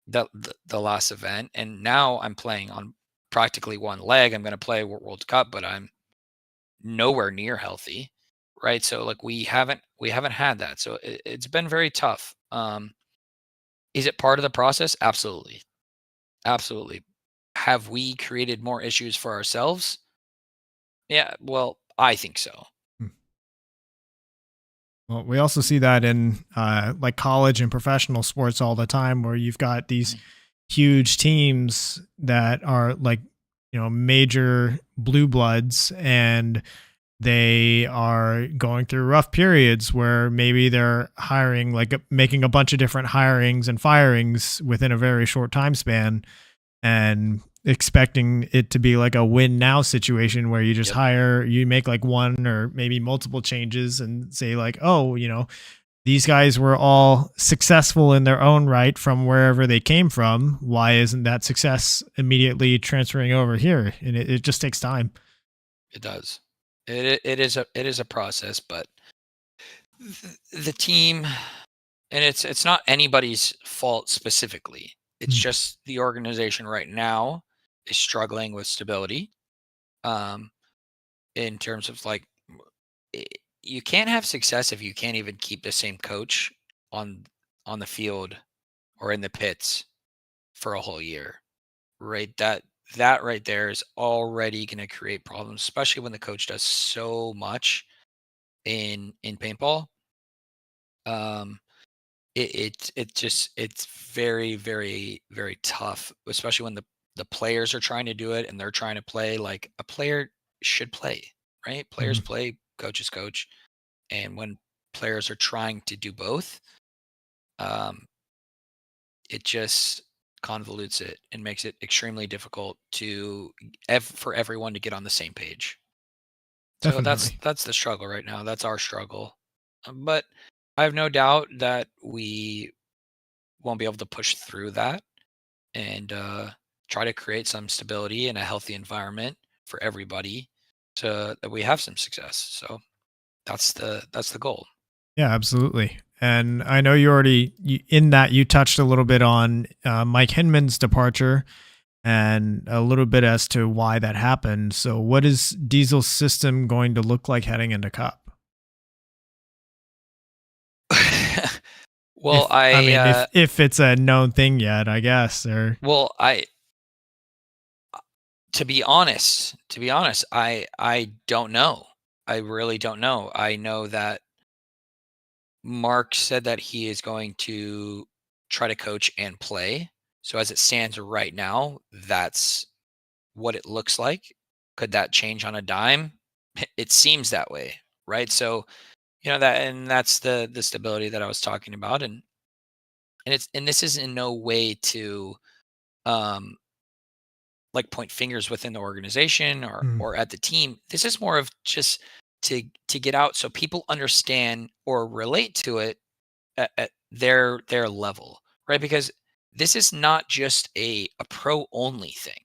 the last event, and now I'm playing on practically one leg. I'm going to play World Cup, but I'm nowhere near healthy, right? So like we haven't had that. So it's been very tough. Is it part of the process? Absolutely. Absolutely. Have we created more issues for ourselves? Yeah, well, I think so. Well, we also see that in like college and professional sports all the time, where you've got these huge teams that are like, major blue bloods, and they are going through rough periods where maybe they're hiring, like making a bunch of different hirings and firings within a very short time span, and expecting it to be like a win now situation where you just you make like one or maybe multiple changes and say like, oh, these guys were all successful in their own right from wherever they came from. Why isn't that success immediately transferring over here? And it just takes time. It does. It is a process, but the team, and it's not anybody's fault specifically, It's just the organization right now is struggling with stability. In terms of like, you can't have success if you can't even keep the same coach on the field or in the pits for a whole year, right? That right there is already going to create problems, especially when the coach does so much in paintball. It's very, very, very tough, especially when the players are trying to do it and they're trying to play like a player should play, right? Players play, coaches coach, and when players are trying to do both, it just convolutes it and makes it extremely difficult for everyone to get on the same page. So Definitely. that's the struggle right now. That's our struggle. But I have no doubt that we won't be able to push through that and try to create some stability and a healthy environment for everybody so that we have some success. So that's the goal. Yeah, absolutely. And I know in that you touched a little bit on Mike Hinman's departure and a little bit as to why that happened. So, what is Diesel's system going to look like heading into Cup? Well, if it's a known thing yet, I guess. Or to be honest, I don't know. I really don't know. I know that Mark said that he is going to try to coach and play. So as it stands right now, that's what it looks like. Could that change on a dime? It seems that way, right? So, that's the stability that I was talking about, and this is in no way to um like point fingers within the organization or at the team. This is more of just to get out so people understand or relate to it at their level, right? Because this is not just a pro only thing,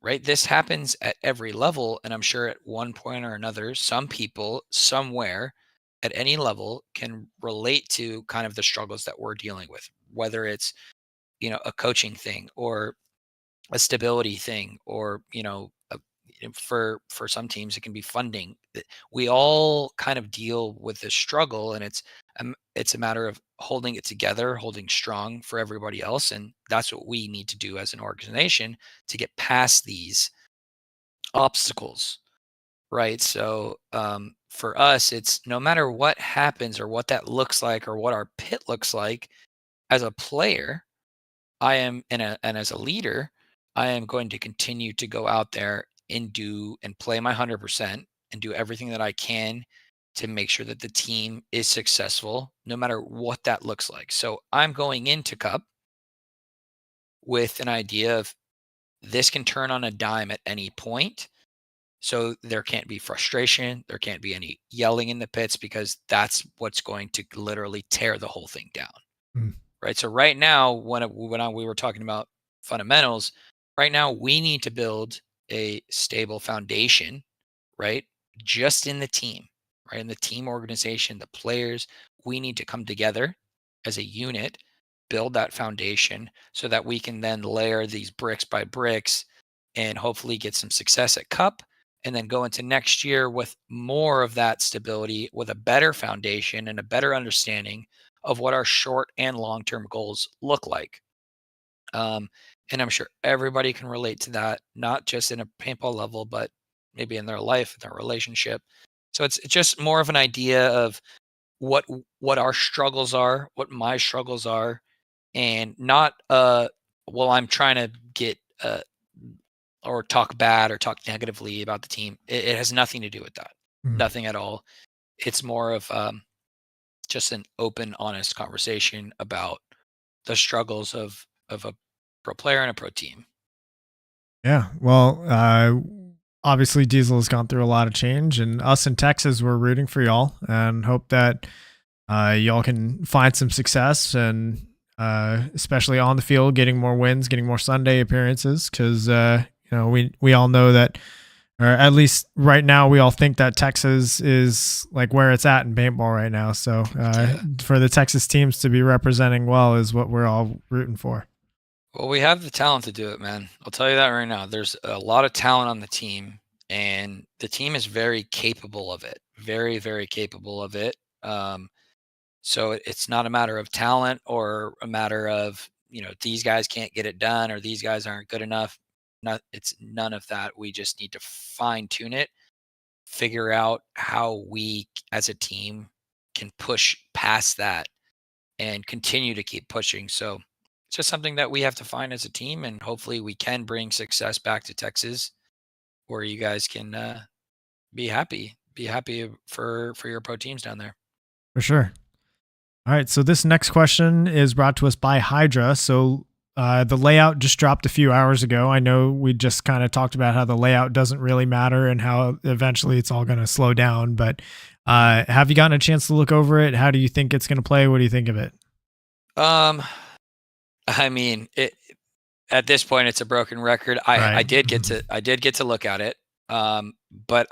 right? This happens at every level, and I'm sure at one point or another, some people somewhere at any level can relate to kind of the struggles that we're dealing with, whether it's a coaching thing or a stability thing, or for some teams it can be funding. We all kind of deal with this struggle, and it's a matter of holding it together, holding strong for everybody else, and that's what we need to do as an organization to get past these obstacles, right? So for us, it's no matter what happens or what that looks like or what our pit looks like. As a player, I am and as a leader, I am going to continue to go out there and do and play my 100% and do everything that I can to make sure that the team is successful, no matter what that looks like. So I'm going into Cup with an idea of this can turn on a dime at any point. So there can't be frustration. There can't be any yelling in the pits, because that's what's going to literally tear the whole thing down. Right. So right now, we were talking about fundamentals, right now we need to build a stable foundation, right? Just in the team, right? In the team organization, the players, we need to come together as a unit, build that foundation so that we can then layer these bricks by bricks and hopefully get some success at Cup, and then go into next year with more of that stability, with a better foundation and a better understanding of what our short and long-term goals look like. And I'm sure everybody can relate to that, not just in a paintball level, but maybe in their life, their relationship. So it's just more of an idea of what our struggles are, what my struggles are, and not well, I'm trying to get or talk bad or talk negatively about the team. It has nothing to do with that. Nothing at all. It's more of just an open, honest conversation about the struggles of a pro player and a pro team. Yeah. Well, obviously Diesel has gone through a lot of change, and us in Texas, we're rooting for y'all and hope that y'all can find some success, and especially on the field, getting more wins, getting more Sunday appearances. Cause, we all know that, or at least right now, we all think that Texas is like where it's at in paintball right now. So for the Texas teams to be representing well is what we're all rooting for. Well, we have the talent to do it, man. I'll tell you that right now. There's a lot of talent on the team, and the team is very capable of it. Very, very capable of it. So it's not a matter of talent or a matter of, these guys can't get it done or these guys aren't good enough. It's none of that. We just need to fine tune it, figure out how we as a team can push past that and continue to keep pushing. So it's just something that we have to find as a team, and hopefully we can bring success back to Texas, where you guys can be happy for your pro teams down there. For sure. All right. So this next question is brought to us by Hydra. So the layout just dropped a few hours ago. I know we just kind of talked about how the layout doesn't really matter and how eventually it's all going to slow down. But have you gotten a chance to look over it? How do you think it's going to play? What do you think of it? I mean, at this point, it's a broken record. I did get to look at it. But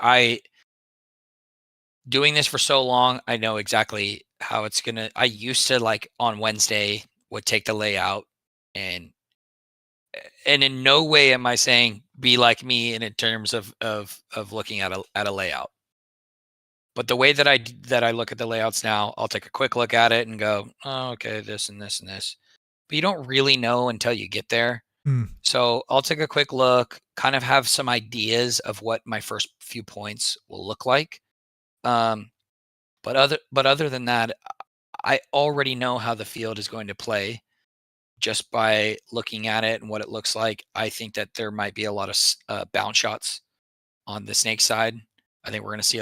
doing this for so long, I know exactly how it's gonna. I used to, like, on Wednesday would take the layout and in no way am I saying be like me in terms of looking at a layout. But the way that I look at the layouts now, I'll take a quick look at it and go, oh, okay, this and this and this. But you don't really know until you get there. So I'll take a quick look, kind of have some ideas of what my first few points will look like. But other than that, I already know how the field is going to play just by looking at it and what it looks like. I think that there might be a lot of bounce shots on the snake side. I think we're going to see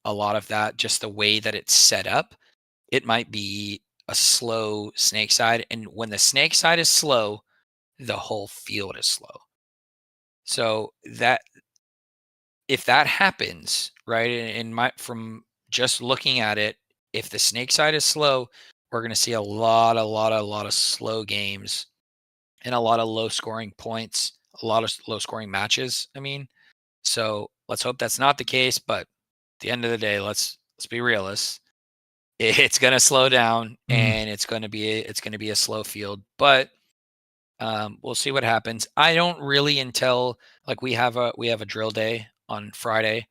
a lot of that, just the way that it's set up. It might be a slow snake side. And when the snake side is slow, the whole field is slow. So that if that happens, right, from just looking at it, if the snake side is slow, we're going to see a lot of slow games and a lot of low scoring points, a lot of low scoring matches. I mean, so let's hope that's not the case. But at the end of the day, let's be realists. It's going to slow down, and it's going to be a slow field. But we'll see what happens. I don't really until, like, we have a drill day on Friday.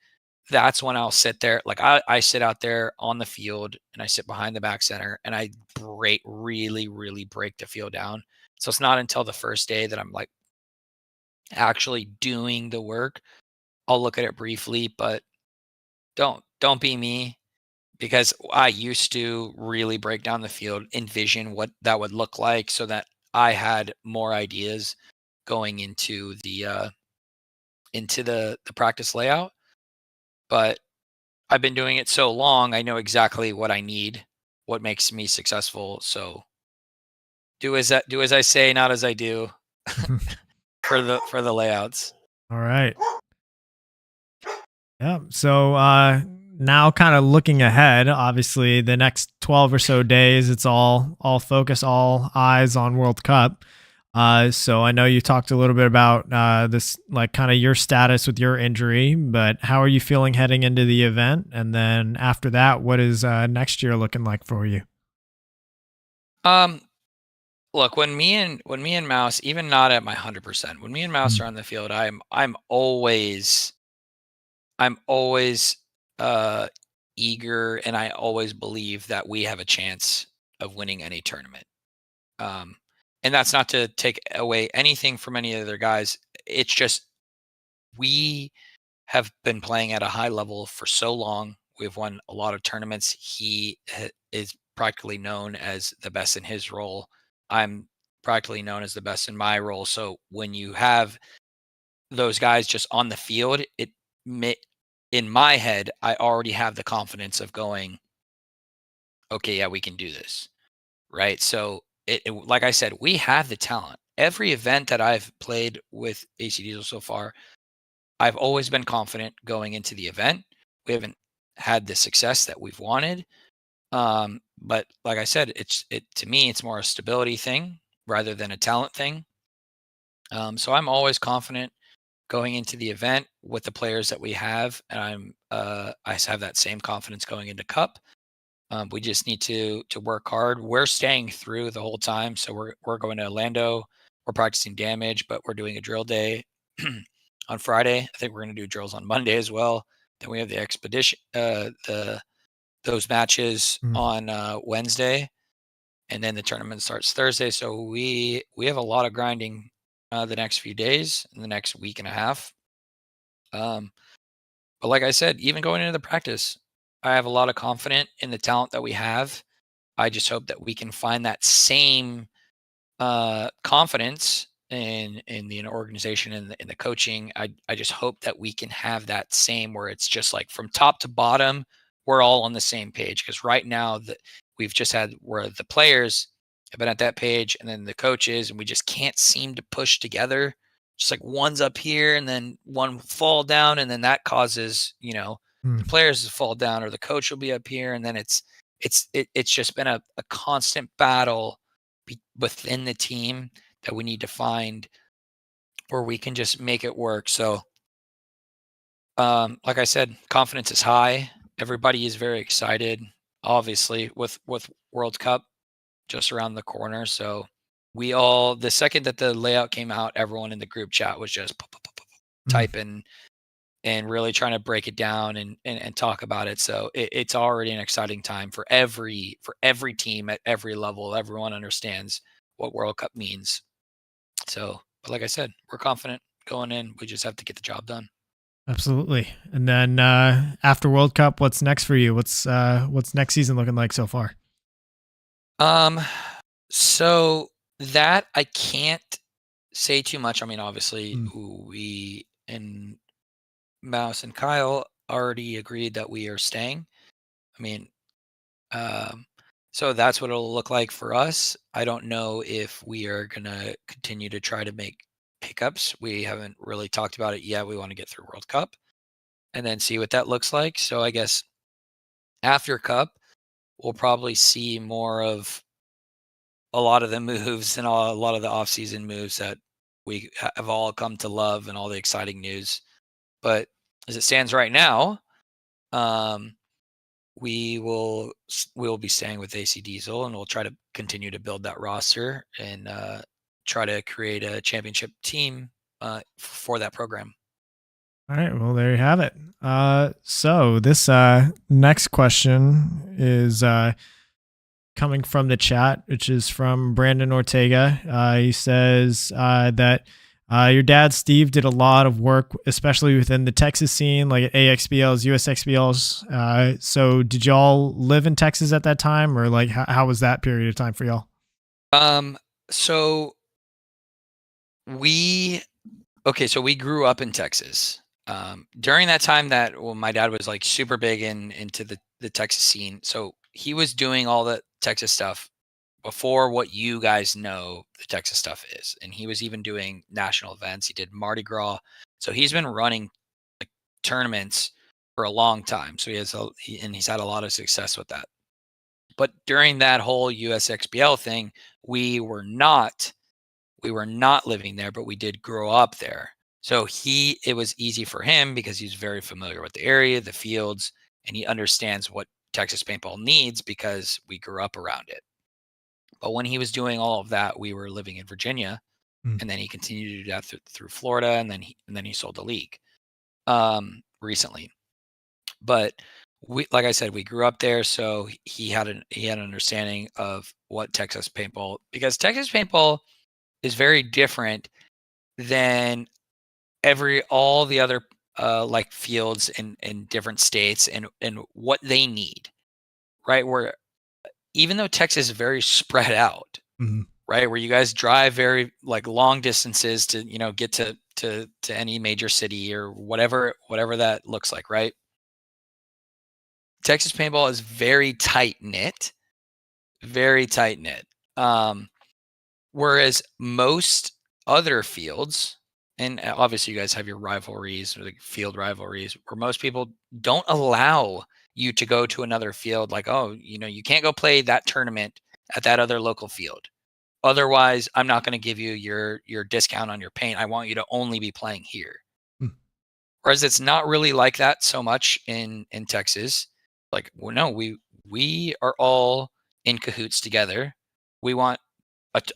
That's when I'll sit there. Like, I sit out there on the field and I sit behind the back center and I really break the field down. So it's not until the first day that I'm, like, actually doing the work. I'll look at it briefly, but don't be me, because I used to really break down the field, envision what that would look like so that I had more ideas going into the practice layout. But I've been doing it so long, I know exactly what I need, what makes me successful. So do as I say, not as I do for the layouts. All right. Yeah. So now kind of looking ahead, obviously the next 12 or so days, it's all focus, all eyes on World Cup. So I know you talked a little bit about this, like, kind of your status with your injury, but how are you feeling heading into the event? And then after that, what is next year looking like for you? Look, when me and Mouse, even not at my 100%, when me and Mouse are on the field, I'm always eager, and I always believe that we have a chance of winning any tournament. And that's not to take away anything from any other guys. It's just we have been playing at a high level for so long. We've won a lot of tournaments. He is practically known as the best in his role. I'm practically known as the best in my role. So when you have those guys just on the field, in my head, I already have the confidence of going, okay, yeah, we can do this, right? So like I said, we have the talent. Every event that I've played with AC Diesel so far, I've always been confident going into the event. We haven't had the success that we've wanted. But like I said, to me, it's more a stability thing rather than a talent thing. So I'm always confident going into the event with the players that we have, and I have that same confidence going into Cup. We just need to work hard. We're staying through the whole time, so we're going to Orlando we're practicing damage, but we're doing a drill day on Friday. I think we're going to do drills on Monday as well. Then we have the expedition, those matches on Wednesday, and then the tournament starts Thursday. So we have a lot of grinding the next few days, in the next week and a half. But like I said, even going into the practice, I have a lot of confidence in the talent that we have. I just hope that we can find that same confidence in the organization and in the coaching. I just hope that we can have that same, where it's just like from top to bottom, we're all on the same page. Because right now we've just had where the players have been at that page, and then the coaches, and we just can't seem to push together. Just like one's up here and then one fall down, and then that causes the players to fall down, or the coach will be up here, and then it's just been a constant battle within the team that we need to find where we can just make it work. So, like I said, confidence is high. Everybody is very excited, obviously, with World Cup just around the corner. So the second that the layout came out, everyone in the group chat was just typing and really trying to break it down and talk about it. So it's already an exciting time for every team at every level. Everyone understands what World Cup means. So, but like I said, we're confident going in. We just have to get the job done. Absolutely. And then after World Cup, what's next for you? What's next season looking like so far? So that I can't say too much. I mean, obviously, we and Mouse and Kyle already agreed that we are staying. I mean, so that's what it'll look like for us. I don't know if we are going to continue to try to make pickups. We haven't really talked about it yet. We want to get through World Cup and then see what that looks like. So I guess after Cup, we'll probably see more of a lot of the moves and a lot of the off-season moves that we have all come to love, and all the exciting news. But as it stands right now, we'll be staying with AC Diesel, and we'll try to continue to build that roster and try to create a championship team for that program. All right, well, there you have it. So this next question is coming from the chat, which is from Brandon Ortega. He says that your dad, Steve, did a lot of work, especially within the Texas scene, like at AXBLs, USXBLs. So did y'all live in Texas at that time, or like how was that period of time for y'all? So we grew up in Texas. During that time my dad was like super big into the Texas scene. So he was doing all the Texas stuff before what you guys know the Texas stuff is. And he was even doing national events. He did Mardi Gras. So he's been running like tournaments for a long time. So he's had a lot of success with that. But during that whole USXBL thing, we were not living there, but we did grow up there. So it was easy for him because he's very familiar with the area, the fields, and he understands what Texas paintball needs because we grew up around it. But when he was doing all of that, we were living in Virginia, and then he continued to do that through Florida, and then he sold the league recently. But like I said, we grew up there, so he had an understanding of what Texas paintball, because Texas paintball is very different than all the other like fields in different states and what they need, right? Where even though Texas is very spread out, right, where you guys drive very like long distances to get to any major city or whatever that looks like, right? Texas paintball is very tight knit, very tight knit. Whereas most other fields, and obviously you guys have your rivalries or the field rivalries, where most people don't allow you to go to another field. Like, oh, you can't go play that tournament at that other local field. Otherwise, I'm not going to give you your discount on your paint. I want you to only be playing here. Whereas it's not really like that so much in Texas. Like, well, no, we are all in cahoots together. We want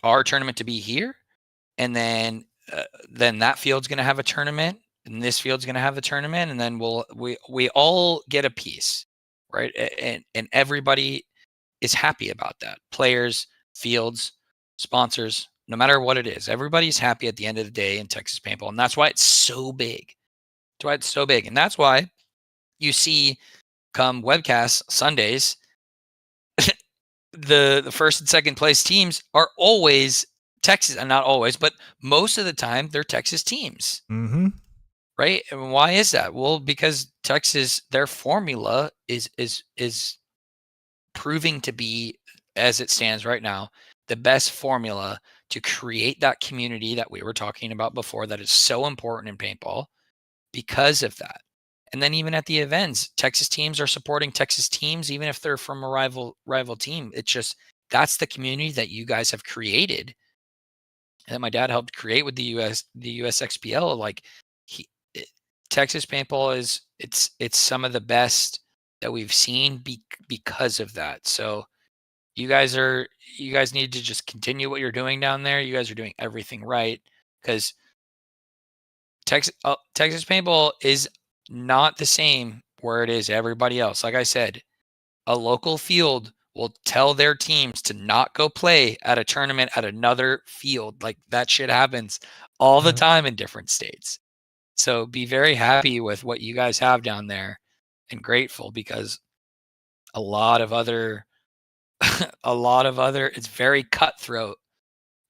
our tournament to be here, and then that field's going to have a tournament, and this field's going to have a tournament, and then we all get a piece, right? And everybody is happy about that. Players, fields, sponsors, no matter what it is, everybody's happy at the end of the day in Texas paintball, and that's why it's so big. That's why it's so big, and that's why you see come webcasts Sundays, the first and second place teams are always Texas, and not always, but most of the time they're Texas teams. Mm-hmm. Right? And why is that? Well, because Texas, their formula is proving to be, as it stands right now, the best formula to create that community that we were talking about before that is so important in paintball because of that. And then even at the events, Texas teams are supporting Texas teams, even if they're from a rival team. It's just, that's the community that you guys have created, and that my dad helped create with the USXPL. Like, Texas paintball is it's some of the best that we've seen because of that. So you guys need to just continue what you're doing down there. You guys are doing everything right, because Texas paintball is not the same where it is everybody else. Like I said, a local field will tell their teams to not go play at a tournament at another field. Like, that shit happens all the time in different states. So be very happy with what you guys have down there, and grateful, because a lot of other it's very cutthroat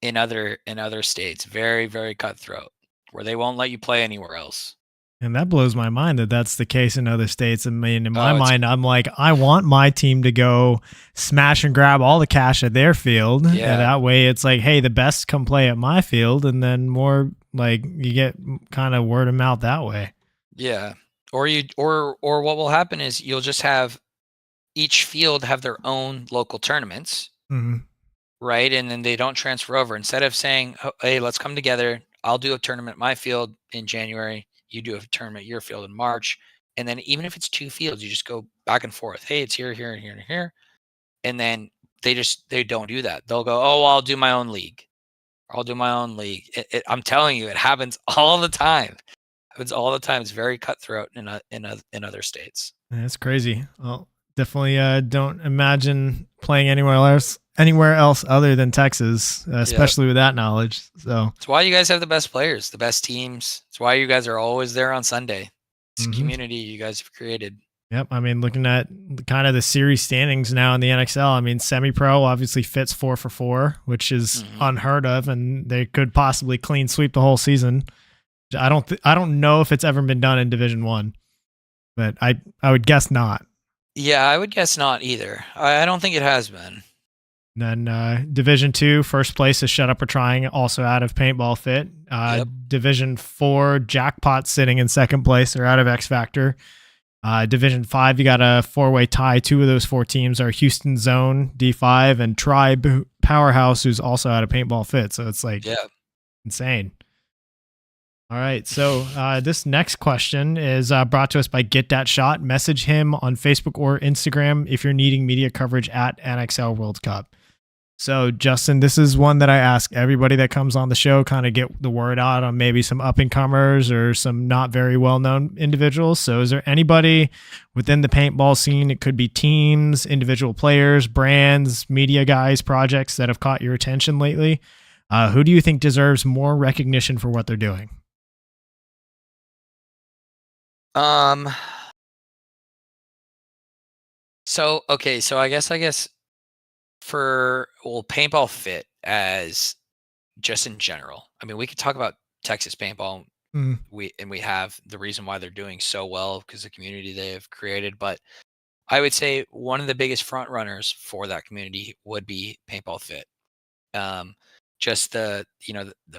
in other states. Very, very cutthroat, where they won't let you play anywhere else. And that blows my mind that that's the case in other states. I mean, in my mind, I'm like, I want my team to go smash and grab all the cash at their field. Yeah. And that way it's like, hey, the best come play at my field. And then more, like, you get kind of word of mouth that way. Yeah. Or what will happen is you'll just have each field have their own local tournaments. Mm-hmm. Right. And then they don't transfer over. Instead of saying, oh, hey, let's come together, I'll do a tournament at my field in January, you do a tournament at your field in March. And then even if it's two fields, you just go back and forth. Hey, it's here, here, and here, and here. And then they don't do that. They'll go, oh, I'll do my own league. I'll do my own league. I'm telling you, it happens all the time. It's very cutthroat in other states. That's crazy. Well, definitely don't imagine playing anywhere else other than Texas, especially with that knowledge. So it's why you guys have the best players, the best teams. It's why you guys are always there on Sunday. It's a community you guys have created. Yep. I mean, looking at kind of the series standings now in the NXL, I mean, semi-pro obviously fits 4 for 4, which is unheard of, and they could possibly clean sweep the whole season. I don't know if it's ever been done in Division 1, but I would guess not. Yeah, I would guess not either. I don't think it has been. And then Division 2, first place is Shut Up or Trying, also out of Paintball Fit. Division 4, Jackpot sitting in second place. They're out of X Factor. Division 5, you got a 4-way tie. 2 of those 4 teams are Houston Zone, D5, and Tribe Powerhouse, who's also out of Paintball Fit. So it's like insane. All right, so this next question is brought to us by Get That Shot. Message him on Facebook or Instagram if you're needing media coverage at NXL World Cup. So, Justin, this is one that I ask everybody that comes on the show, kind of get the word out on maybe some up-and-comers or some not very well-known individuals. So is there anybody within the paintball scene, it could be teams, individual players, brands, media guys, projects that have caught your attention lately? Who do you think deserves more recognition for what they're doing? So I guess for Paintball Fit as just in general. I mean, we could talk about Texas paintball. We have the reason why they're doing so well because the community they have created. But I would say one of the biggest front runners for that community would be Paintball Fit. Just the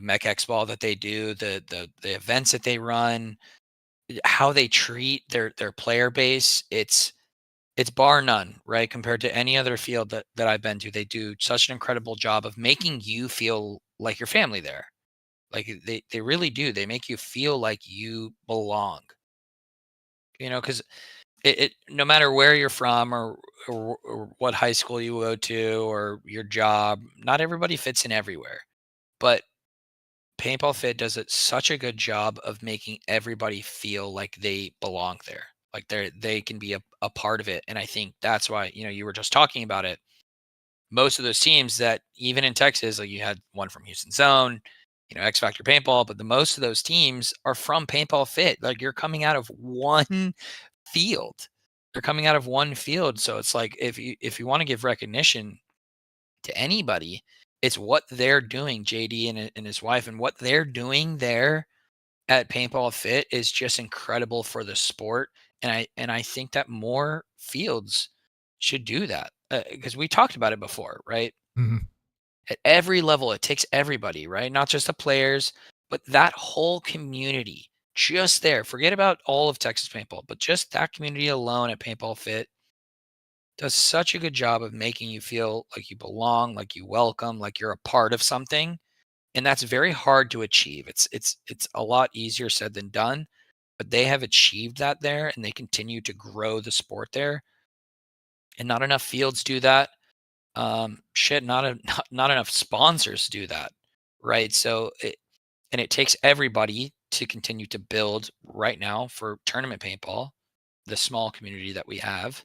Mech X Ball that they do, the events that they run, how they treat their player base. It's bar none, right? Compared to any other field that I've been to. They do such an incredible job of making you feel like your family there. Like they really do. They make you feel like you belong. Because it no matter where you're from or what high school you go to or your job, not everybody fits in everywhere. But Paintball Fit does such a good job of making everybody feel like they belong there, like they can be a part of it. And I think that's why, you were just talking about it. Most of those teams that even in Texas, like you had one from Houston Zone, X Factor Paintball, but the most of those teams are from Paintball Fit. Like you're coming out of one field. They're coming out of one field. So it's like if you want to give recognition to anybody, it's what they're doing, JD and his wife, and what they're doing there at Paintball Fit is just incredible for the sport. And I think that more fields should do that, because we talked about it before, right? Mm-hmm. At every level, it takes everybody, right? Not just the players, but that whole community just there. Forget about all of Texas paintball, but just that community alone at Paintball Fit does such a good job of making you feel like you belong, like you welcome, like you're a part of something. And that's very hard to achieve. It's a lot easier said than done, but they have achieved that there, and they continue to grow the sport there. And not enough fields do that. Not enough sponsors do that, right? So it takes everybody to continue to build right now for tournament paintball, the small community that we have.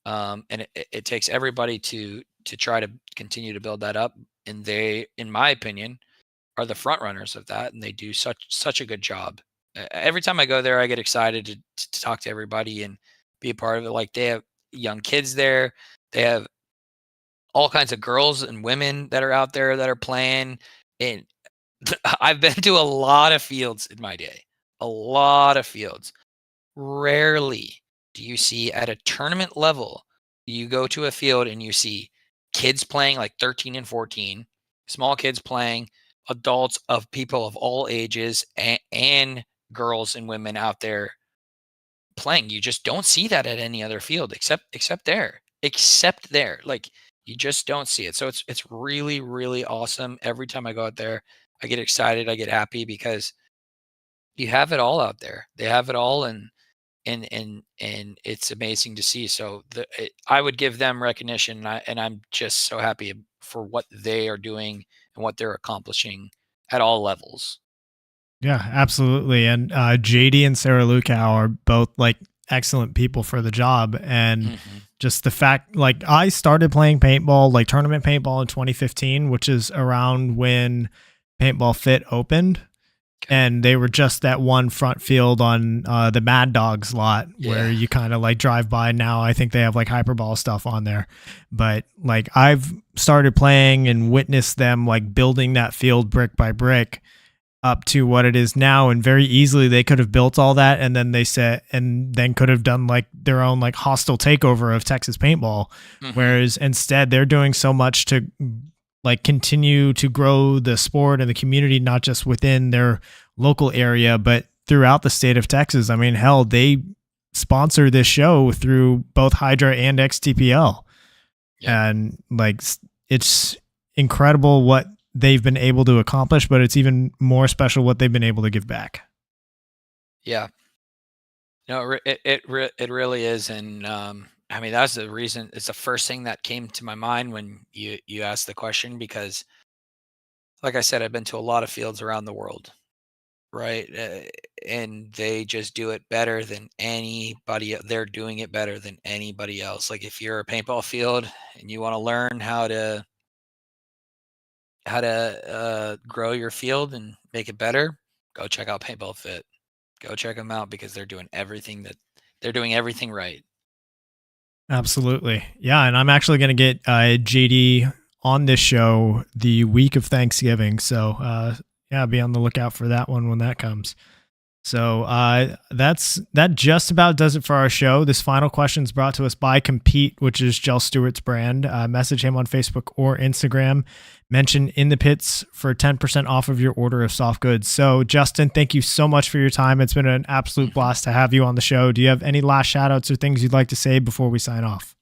And it takes everybody to try to continue to build that up. And they, in my opinion, are the front runners of that, and they do such a good job. Every time I go there, I get excited to talk to everybody and be a part of it. Like they have young kids there, they have all kinds of girls and women that are out there that are playing. And I've been to a lot of fields in my day, a lot of fields. Rarely do you see at a tournament level, you go to a field and you see kids playing like 13 and 14, small kids playing, adults of people of all ages, and girls and women out there playing. You just don't see that at any other field except there. Like you just don't see it. So it's really, really awesome. Every time I go out there, I get excited, I get happy because you have it all out there. They have it all, and it's amazing to see. So I would give them recognition, and I'm just so happy for what they are doing and what they're accomplishing at all levels. Yeah, absolutely. And JD and Sarah Lukow are both like excellent people for the job. And Mm-hmm. just the fact, like, I started playing paintball, like tournament paintball in 2015, which is around when Paintball Fit opened. Okay. And they were just that one front field on the Mad Dogs lot where Yeah. you kind of like drive by. Now I think they have like hyperball stuff on there, but like I've started playing and witnessed them like building that field brick by brick up to what it is now. And very easily they could have built all that and then then could have done like their own like hostile takeover of Texas paintball. Mm-hmm. Whereas instead they're doing so much to like continue to grow the sport and the community, not just within their local area, but throughout the state of Texas. I mean, hell, they sponsor this show through both Hydra and XTPL. Yeah. And like, it's incredible what they've been able to accomplish, but it's even more special what they've been able to give back. Yeah. No, it really is. And, I mean, that's the reason. It's the first thing that came to my mind when you asked the question, because like I said, I've been to a lot of fields around the world, right? And they just do it better than anybody. They're doing it better than anybody else. Like if you're a paintball field and you want to learn how to grow your field and make it better, go check out Paintball Fit. Go check them out because they're doing everything right. Absolutely. Yeah. And I'm actually going to get JD on this show the week of Thanksgiving. So, yeah, be on the lookout for that one when that comes. So that just about does it for our show. This final question is brought to us by Compete, which is Jell Stewart's brand. Message him on Facebook or Instagram. Mention In the Pits for 10% off of your order of soft goods. So Justin, thank you so much for your time. It's been an absolute blast to have you on the show. Do you have any last shout outs or things you'd like to say before we sign off?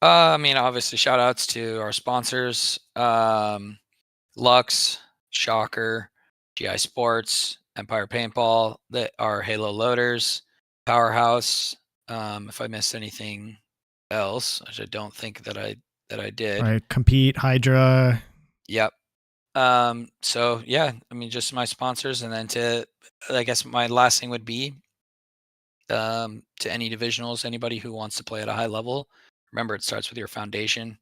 I mean, obviously shout outs to our sponsors, Lux, Shocker, GI Sports, Empire Paintball, that are Halo Loaders, Powerhouse. If I missed anything else, which I don't think that I did. All right, Compete, Hydra. Yep. So yeah, I mean, just my sponsors, and then I guess my last thing would be, to any divisionals, anybody who wants to play at a high level. Remember, it starts with your foundation,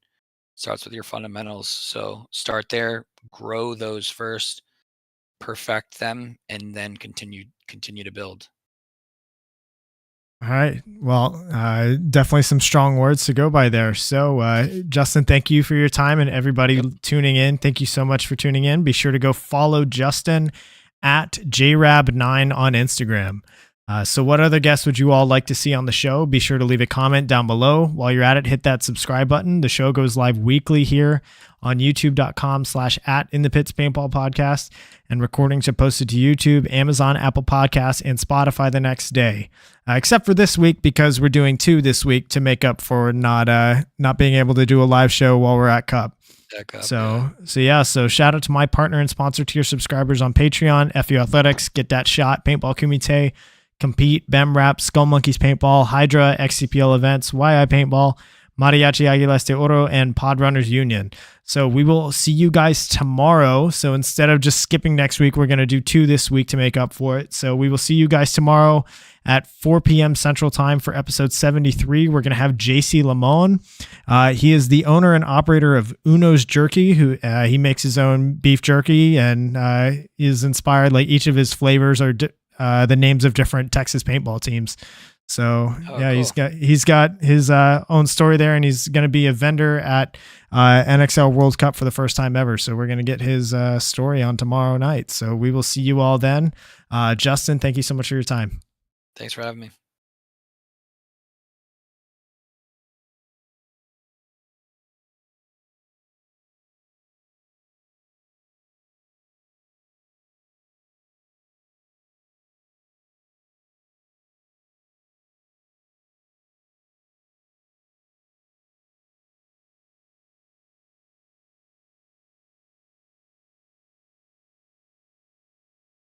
starts with your fundamentals. So start there, grow those first, perfect them, and then continue to build. All right. Well, definitely some strong words to go by there. So, Justin, thank you for your time, and everybody tuning in. Thank you so much for tuning in. Be sure to go follow Justin at JRab9 on Instagram. So what other guests would you all like to see on the show? Be sure to leave a comment down below. While you're at it, hit that subscribe button. The show goes live weekly here on youtube.com/@inthepitspaintballpodcast, and recordings are posted to YouTube, Amazon, Apple Podcasts, and Spotify the next day. Except for this week, because we're doing 2 this week to make up for not being able to do a live show while we're at Cup. So shout out to my partner and sponsor tier subscribers on Patreon: FU Athletics, Get That Shot, Paintball Kumite, Compete, BEM-RAP, Skull Monkeys Paintball, Hydra, XCPL Events, YI Paintball, Mariachi Aguilas de Oro, and Pod Runners Union. So we will see you guys tomorrow. So instead of just skipping next week, we're going to do 2 this week to make up for it. So we will see you guys tomorrow at 4 p.m. Central Time for episode 73. We're going to have JC Lamone. He is the owner and operator of Uno's Jerky, who he makes his own beef jerky, and is inspired, like each of his flavors are the names of different Texas paintball teams. So cool. he's got his own story there, and he's going to be a vendor at NXL World Cup for the first time ever. So we're going to get his story on tomorrow night. So we will see you all then. Justin, thank you so much for your time. Thanks for having me.